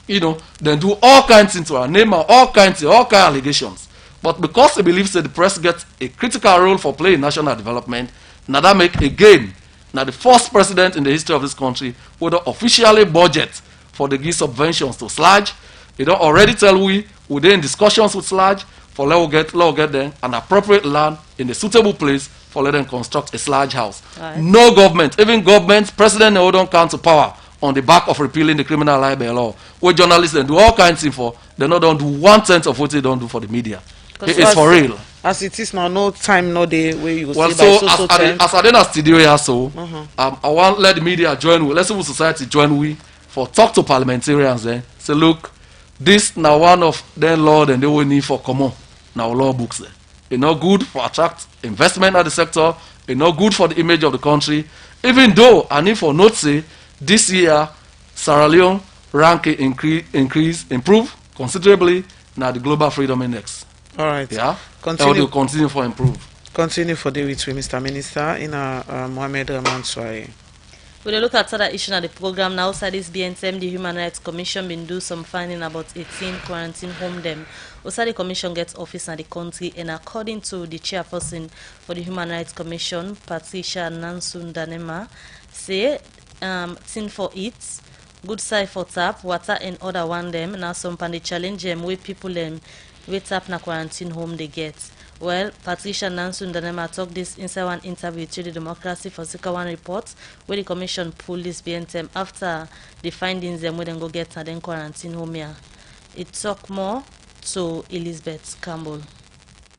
then do all kinds of things to our name and all kinds of allegations. But because he believes that the press gets a critical role for playing national development, now that make again now the first president in the history of this country who don't officially budget for the give subventions to SLAG. They don't already tell we're in discussions with SLAG for let get them an appropriate land in a suitable place for let them construct a SLAG house. Right. No government, even government, president who don't come to power on the back of repealing the criminal libel law. Where journalists then do all kinds of things for, they don't do 1/10 of what they don't do for the media. It's for real. As it is now, no time, no day where you go well, see so by as I did a studio here, so I want let the media join with, let civil society join with for talk to parliamentarians then. Say, look, this now one of their law and they will need for common now law books there. It's not good for attract investment at the sector. It's not good for the image of the country. Even though, and if for note say, this year, Sierra Leone ranking improve considerably now the Global Freedom Index. All right. Yeah. Continue. Continue for improve. Continue for the with Mr. Minister in Mohamed Rahman Swai. We look at other issue at the program now. Outside this BNTM, the Human Rights Commission been do some finding about 18 quarantine home them. Also, the commission gets office in the country, and according to the chairperson for the Human Rights Commission, Patricia Nansun Danema, say thing for it, good side for tap, water and other one them. Now some pan the challenge them where people them wait tap na quarantine home they get. Well, Patricia Nansun Danema talked this inside one interview to the Democracy for Sika One report where the commission pulled this BNTM after the findings them where they go get and then quarantine home here. It talk more to Elizabeth Campbell.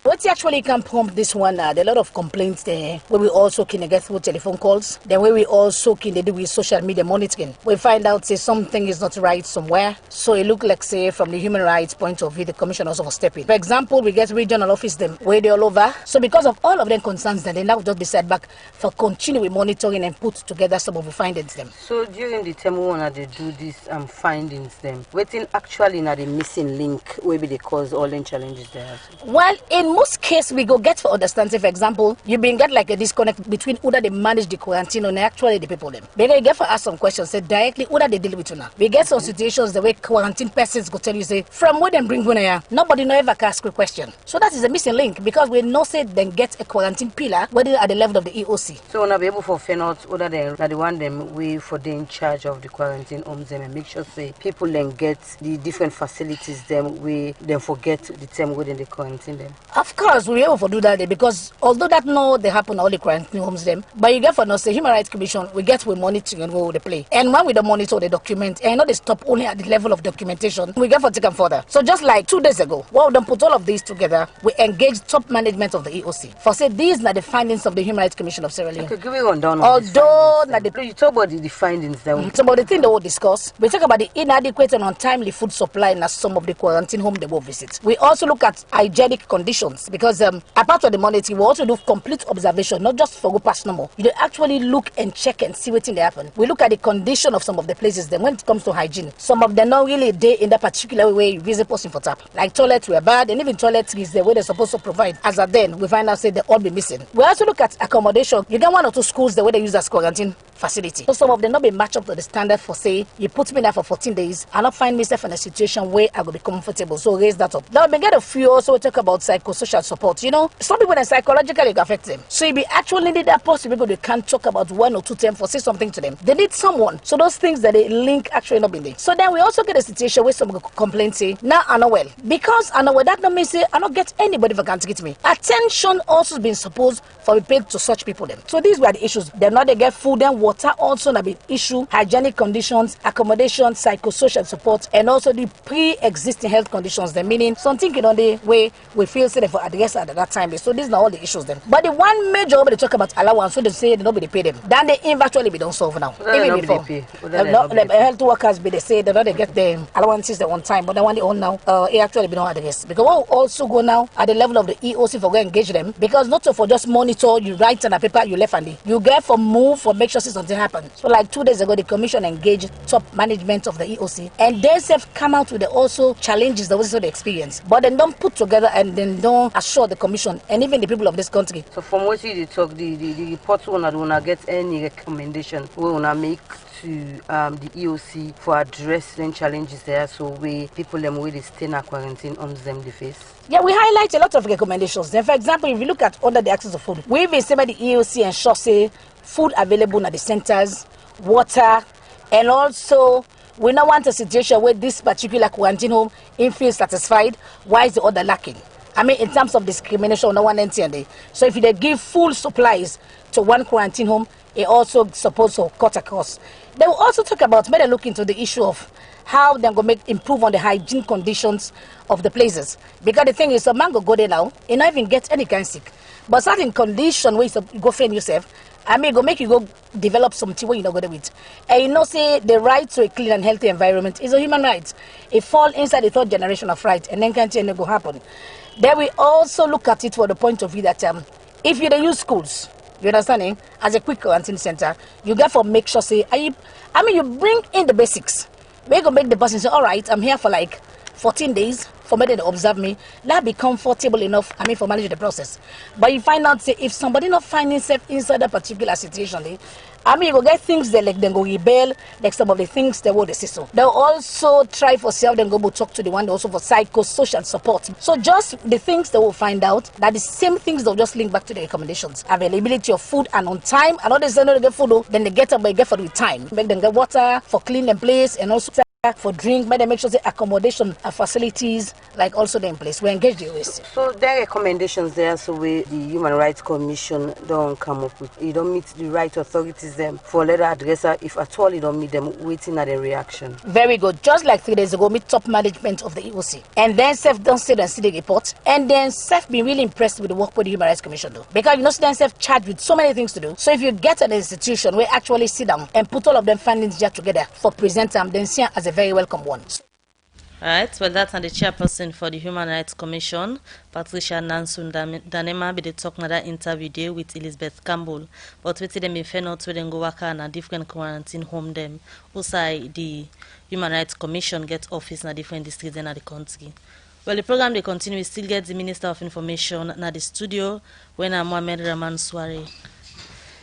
What actually can prompt this one? There are a lot of complaints there where we also can get through telephone calls. Then where we also can do with social media monitoring. We find out say something is not right somewhere. So it look like say from the human rights point of view, the commission also for stepping. For example, we get regional office them where they all over. So because of all of them concerns, then they now just decide back for continuing monitoring and put together some of the findings them. So during the time when they do these findings them, waiting actually not the missing link where they cause all the challenges there. Well, in most cases, we go get for understand, say, for example, you been get like a disconnect between whether they manage the quarantine and actually the people them. Because you get for ask some questions, say directly whether they deal with you now. We get some situations the way quarantine persons go tell you, say, from where them bring one here, nobody no ever ask a question. So that is a missing link because we know say then get a quarantine pillar whether at the level of the EOC. So we'll not be able to find out whether they the one them way for they in charge of the quarantine homes them and make sure say people then get the different facilities them we then forget the time within the quarantine them. Of course, we able to do that because although that no they happen all the quarantine homes them, but you get for us the Human Rights Commission, we get we monitoring and we will play. And when we don't monitor the document, and not they stop only at the level of documentation, we get for take them further. So just like 2 days ago, while we don't put all of these together, we engage top management of the EOC. For say these are the findings of the Human Rights Commission of Sierra Leone. Okay, give me one down. Although you talk about the findings that some of the things they will discuss, we talk about the inadequate and untimely food supply in some of the quarantine home they will visit. We also look at hygienic conditions because apart from the monitoring, we also do complete observation, not just for go past no more. You actually look and check and see what thing they happen. We look at the condition of some of the places. Then when it comes to hygiene, some of them not really day in that particular way you visit person for tap. Like toilets were bad, and even toiletries the way they're supposed to provide. As at then, we find out say they all be missing. We also look at accommodation. You get 1 or 2 schools the way they use as quarantine facility. So some of them not be match up to the standard for say you put me there for 14 days and not find myself in a situation where I will be comfortable. So raise that up. Now we get a few also talk about psychosocial support. You know, some people that psychologically affect them. So if you actually need that person, people they can't talk about 1 or 2 times for say something to them. They need someone. So those things that they link actually not been there. So then we also get a situation where some complaints say, now I know well. Because I know well that don't mean say I don't get anybody for can't get me. Attention also been supposed for be paid to such people them. So these were the issues. They're not they get food and water also not be issue, hygienic conditions, accommodation, psychosocial support, and also the pre-existing health conditions, the meaning something in on the way we feel safe for address at that time. So these are all the issues them. But the one major they talk about allowance, so they say they nobody pay them. Then they eventually be don't solve now. Even before the health workers be they say they don't get the allowances they on time, but the one they own now it actually be not address. Because we'll also go now at the level of the EOC for go engage them because not so for just monitor you write on a paper you left handy. You get for move for make sure something happen. So like 2 days ago the commission engaged top management of the EOC and they have come out with the also challenges that was also the experience. But then don't put together and then don't assure the commission and even the people of this country. So from what you talk, the report will get any recommendation we will make to the EOC for addressing challenges there so we people them with the stay in quarantine on them the face. Yeah, we highlight a lot of recommendations. Then for example, if you look at under the access of food, we've been saying the EOC ensure say food available at the centers, water, and also we don't want a situation where this particular quarantine home in feels satisfied, why is the other lacking? I mean, in terms of discrimination, no one entity. So if they give full supplies to one quarantine home, it also supposed to cut across. They will also talk about, maybe look into the issue of how they're going to improve on the hygiene conditions of the places. Because the thing is, a man go there now, and not even get any kind sick. But certain condition where you go find yourself, I mean, go make you go develop something where you not go there with. And you know, say the right to a clean and healthy environment is a human right. It fall inside the 3rd generation of right, and then can't go happen. Then we also look at it for the point of view that if you use schools, you understand, as a quick quarantine center, you got to make sure say, you bring in the basics. We go make the person say, all right, I'm here for like 14 days for me to observe me, that be comfortable enough, for manage the process. But you find out, say, if somebody not find himself inside a particular situation, you go get things that like then go rebel, like some of the things they will see so. They'll also try for self, then go talk to the one also for psychosocial support. So just the things they will find out that the same things they'll just link back to the recommendations. Availability of food and on time. And all they say no, they get food, then they get up, but they get food with time. Make them get water for clean the place and also for drink, but they make sure the accommodation facilities like also they in place. We engage the OSC. So there are recommendations there, so the Human Rights Commission don't come up with. You don't meet the right authorities them for letter addresser. If at all you don't meet them, waiting at a reaction. Very good. Just like 3 days ago, meet top management of the EOC. And then self don't sit and see the report. And then self be really impressed with the work with the Human Rights Commission do. Because you know then self charged with so many things to do. So if you get an institution where actually sit down and put all of them findings here together for present them, then see as a very welcome one. Alright, well that's the chairperson for the Human Rights Commission, Patricia Nansun Danema, be the talk na that interview there with Elizabeth Campbell. But with them in Fenot, we then go work on a different quarantine home them. Also, the Human Rights Commission get office in different districts in the country. Well, the program they continue, we still get the Minister of Information na the studio when Mohamed Rahman Sware.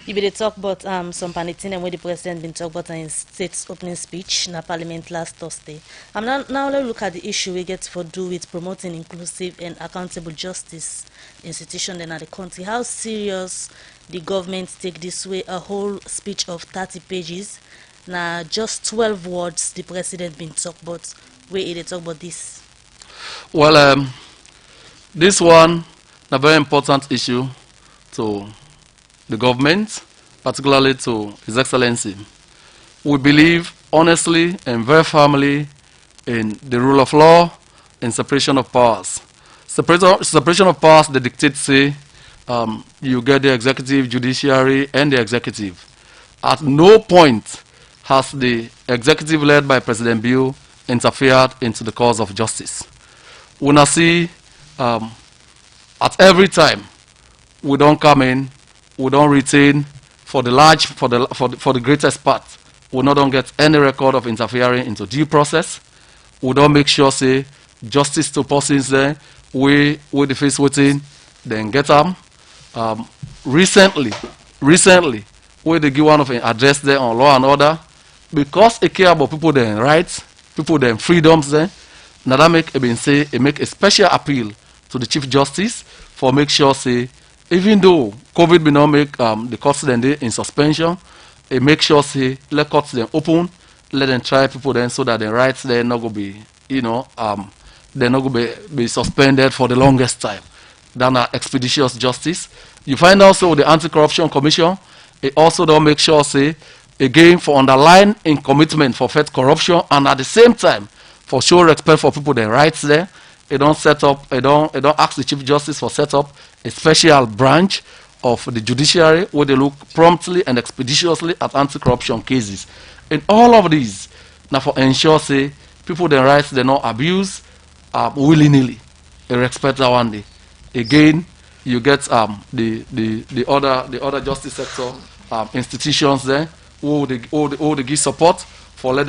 You be talk about some panitin and where the president been talk about in his state's opening speech in Parliament last Thursday. Now let's look at the issue we get for do with promoting inclusive and accountable justice institution in the country. How serious the government take this way? A whole speech of 30 pages. Now just 12 words the president been talk about. Where they talk about this? Well, this one a very important issue to the government, particularly to His Excellency. We believe honestly and very firmly in the rule of law and separation of powers. Separation of powers, the dictate say you get the executive, judiciary, and the executive. At no point has the executive led by President Bill interfered into the cause of justice. We now see at every time we don't come in, we don't retain for the greatest part. We don't get any record of interfering into due process. We don't make sure say justice to persons there. We the face waiting, then get them. Recently, we the give one of an address there on law and order because they care about people their rights, people their freedoms there. Now that make a special appeal to the Chief Justice for make sure say. Even though COVID will not make the courts then in suspension, it make sure say let courts then open, let them try people then so that the rights they're not gonna be, they're not gonna be suspended for the longest time. Than expeditious justice. You find also with the Anti-Corruption Commission, it also don't make sure say again for underline in commitment for fight corruption and at the same time for show respect for people their rights there. They don't set up, they don't ask the Chief Justice for set up a special branch of the judiciary where they look promptly and expeditiously at anti-corruption cases. In all of these, now for ensure say people their rights they not abuse willy-nilly. They respect that one day. Again, you get the other justice sector institutions there who they give support for let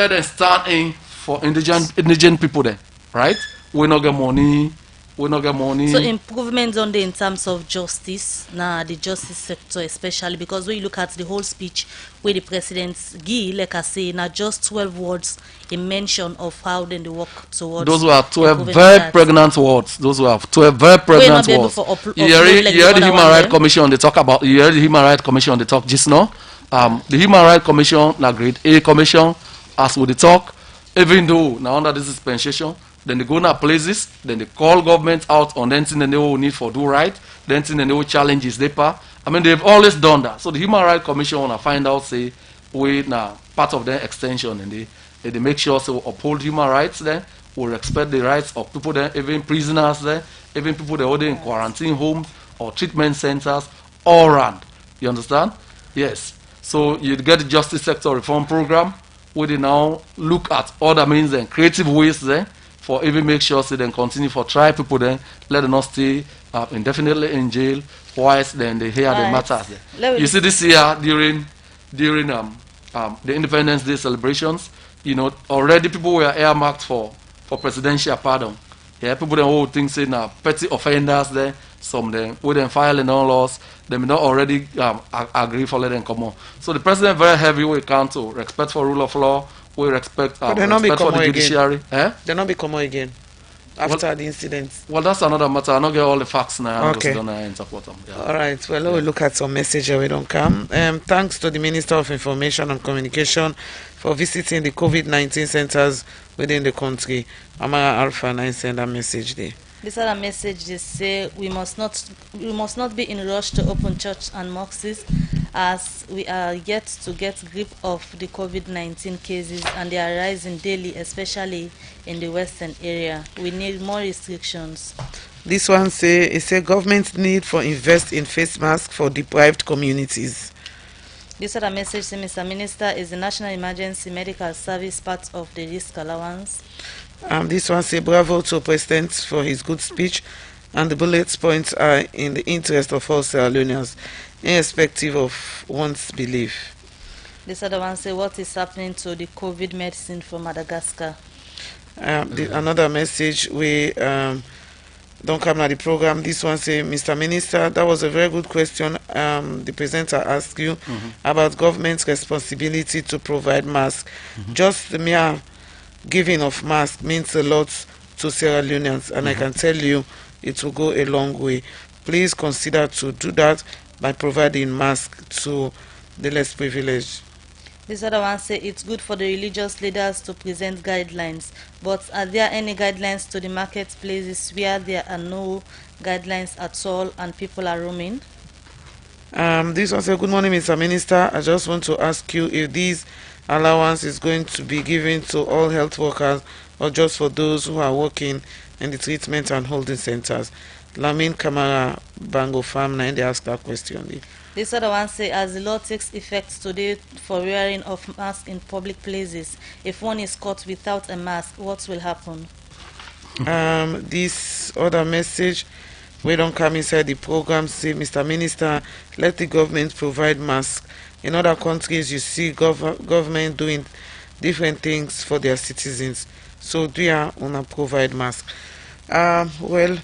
them stand in for indigent people there, right? We not get money. So improvements on the in terms of justice, the justice sector especially, because when you look at the whole speech where the president give, like I say, not just 12 words, a mention of how then they work towards. Those were 12 very pregnant words. Those were 12 very pregnant words. You heard the Human Rights Commission, they talk about, you heard the Human Rights Commission, they talk just now. The Human Rights Commission, na grade A commission, as we talk, even though now under this dispensation, then they go to places, then they call government out on anything that they will need for do right, then anything that they will challenge is paper. I mean, they've always done that. So the Human Rights Commission want to find out, say, we now part of their extension, and they make sure so uphold human rights there, we respect the rights of people there, even prisoners there, even people that are in quarantine homes or treatment centers, all around. You understand? Yes. So you get the justice sector reform program, where they now look at other means and creative ways there for even make sure so they continue for try people then let them not stay indefinitely in jail whilst then they hear the matters there. You see this year during the Independence Day celebrations, already people were earmarked for presidential pardon. Yeah, people then whole thing say now petty offenders there, some them with them filing on laws, they may not already agree for letting come on. So the president very heavy we count to respect for rule of law, we respect But they not respect for the become judiciary. They not become again after the incident. Well, that's another matter. I don't get all the facts now. Okay. All right. Well, we look at some messages we don't come. Thanks to the Minister of Information and Communication for visiting the COVID-19 centers within the country. Amara Alpha 9 send a message there. This other message they say we must not be in rush to open church and mosques, as we are yet to get grip of the COVID-19 cases and they are rising daily, especially in the western area. We need more restrictions. This one say government need for invest in face masks for deprived communities. This other message say, Mr. Minister, is the National Emergency Medical Service part of the risk allowance? This one say bravo to President for his good speech, and the bullet points are in the interest of all Sierra Leoneans, irrespective of one's belief. This other one say, what is happening to the COVID medicine from Madagascar? Another message we don't come to the program. This one say, Mr. Minister, that was a very good question. The presenter asked you about government's responsibility to provide masks. Just the mere giving of masks means a lot to Sierra Leoneans, and I can tell you it will go a long way. Please consider to do that by providing masks to the less privileged. This other one say it's good for the religious leaders to present guidelines, but are there any guidelines to the marketplaces where there are no guidelines at all and people are roaming? This one say, good morning, Mr. Minister. I just want to ask you if this allowance is going to be given to all health workers or just for those who are working in the treatment and holding centers. Lamin Kamara Bango Farm 9, they ask that question. This other one say, as the law takes effect today for wearing of masks in public places, if one is caught without a mask, what will happen? This other message, we don't come inside the program, say, Mr. Minister, let the government provide masks. In other countries, you see government doing different things for their citizens. So do you want to provide masks? Well,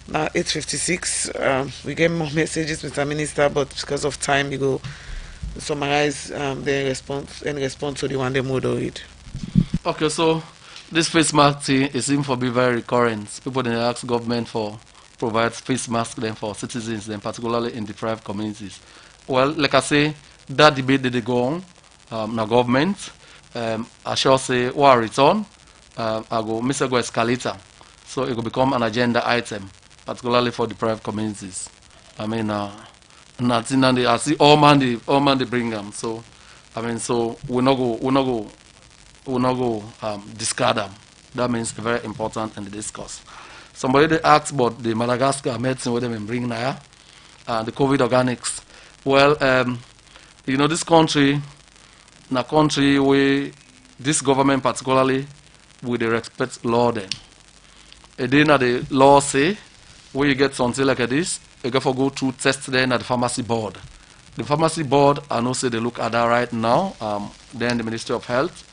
now 8:56. We get more messages, Mr. Minister, but because of time, we go summarize the response and respond to the one they moderate. Okay, so this face mask thing is seems to be very recurrent. People then ask government for provide face masks then for citizens, then particularly in deprived communities. Well, like I say, that debate that they go on, now government, I shall say, what return, I go, Mr. Go escalator, so it will become an agenda item, particularly for deprived communities. I mean, nothing, and I see all man they bring them. So, I mean, so we not go discard them. That means very important in the discourse. Somebody they asked about the Madagascar medicine, what they bring now, the COVID organics. Well, this country, in a country where this government particularly, with the respect law then. And then the law say, where you get something like this, you got to go through test then at the pharmacy board. The pharmacy board, I know say they look at that right now, then the Ministry of Health,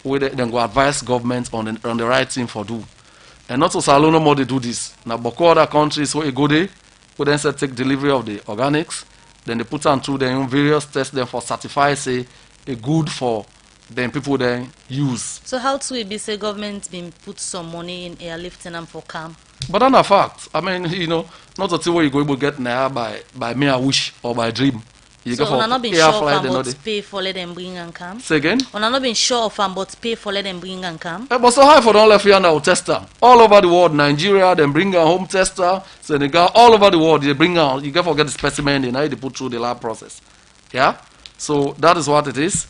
where they then go advise government on the right thing for do. And not so Salone no more they do this. Now, but other countries where you go there, who then say take delivery of the organics, then they put on through their own various tests then for certify say a good for then people then use. So how to it be say government been put some money in airlifting and for camp? But that's a fact. I mean, not a thing where you go able to get now by mere wish or by dream. You so we're not been sure of about pay for let them bring and come? Say again? We're not been sure of about pay for let them bring and come? But so high for don't left here now tester. All over the world, Nigeria, then bring a home tester, Senegal, all over the world, they bring out, you can forget the specimen, then they put through the lab process. Yeah? So that is what it is.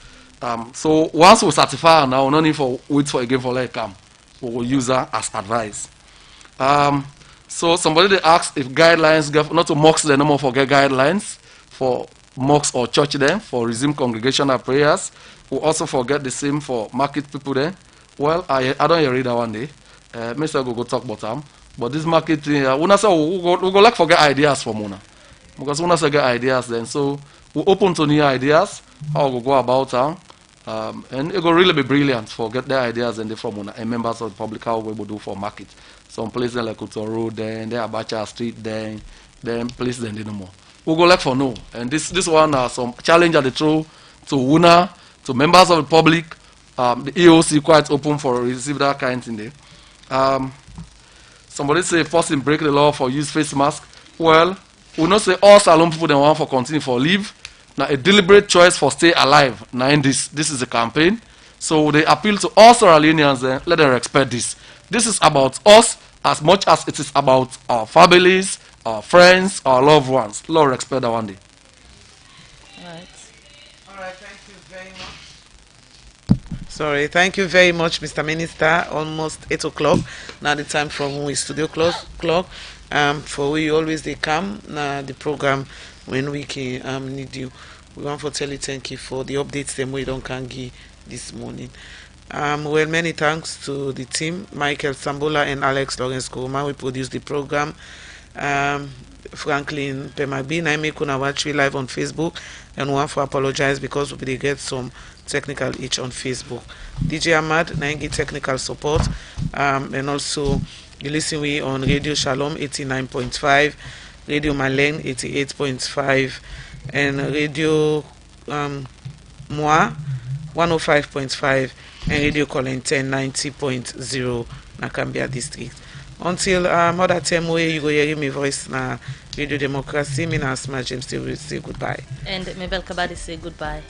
So once we certify now, no need for wait for again for let come. We will use that as advice. So somebody they asked if guidelines, not to mocks them no more forget guidelines for mosques or church then for resume congregational prayers. We also forget the same for market people then. Well, I don't hear read that one day. Mr. Go talk about them. But this market thing, we go like forget ideas from Mona. Because we not get ideas then. So We're open to new ideas, how we go about town. And it will really be brilliant for get their ideas and they from and members of the public how we will do for market. Some places like Utoro, then Abacha Street, then places then no more. We'll go like for no. And this one some challenge at the throw to WUNA, to members of the public. The EOC quite open for receive that kind of thing there. Somebody say forcing break the law for use face mask. Well, we not say all salon people they want for continue for leave. Now a deliberate choice for stay alive. Now in this is a campaign. So they appeal to all Sierra Leoneans and let them respect this. This is about us as much as it is about our families, our friends, our loved ones. Lord respect that one day. Alright, thank you very much. Sorry, thank you very much, Mr. Minister. Almost 8 o'clock. Now the time from we studio clock. For we always they come the program when we can need you. We want to tell you thank you for the updates them we don't can give this morning. Well, many thanks to the team, Michael Sambola and Alex Lawrence Koroma. We produce the program. Franklin Pemagbi, I make una watch we live on Facebook, and we want to apologize because we get some technical itch on Facebook. DJ Ahmad, I get technical support, and also you listen we on Radio Shalom 89.5, Radio Maleng 88.5, and Radio Moi 105.5, and Radio Colenten 90.0 Nakambia District. Until other time where you go hear my voice na Radio Democracy, me na Asma James will say goodbye. And Mabel Kabadi say goodbye.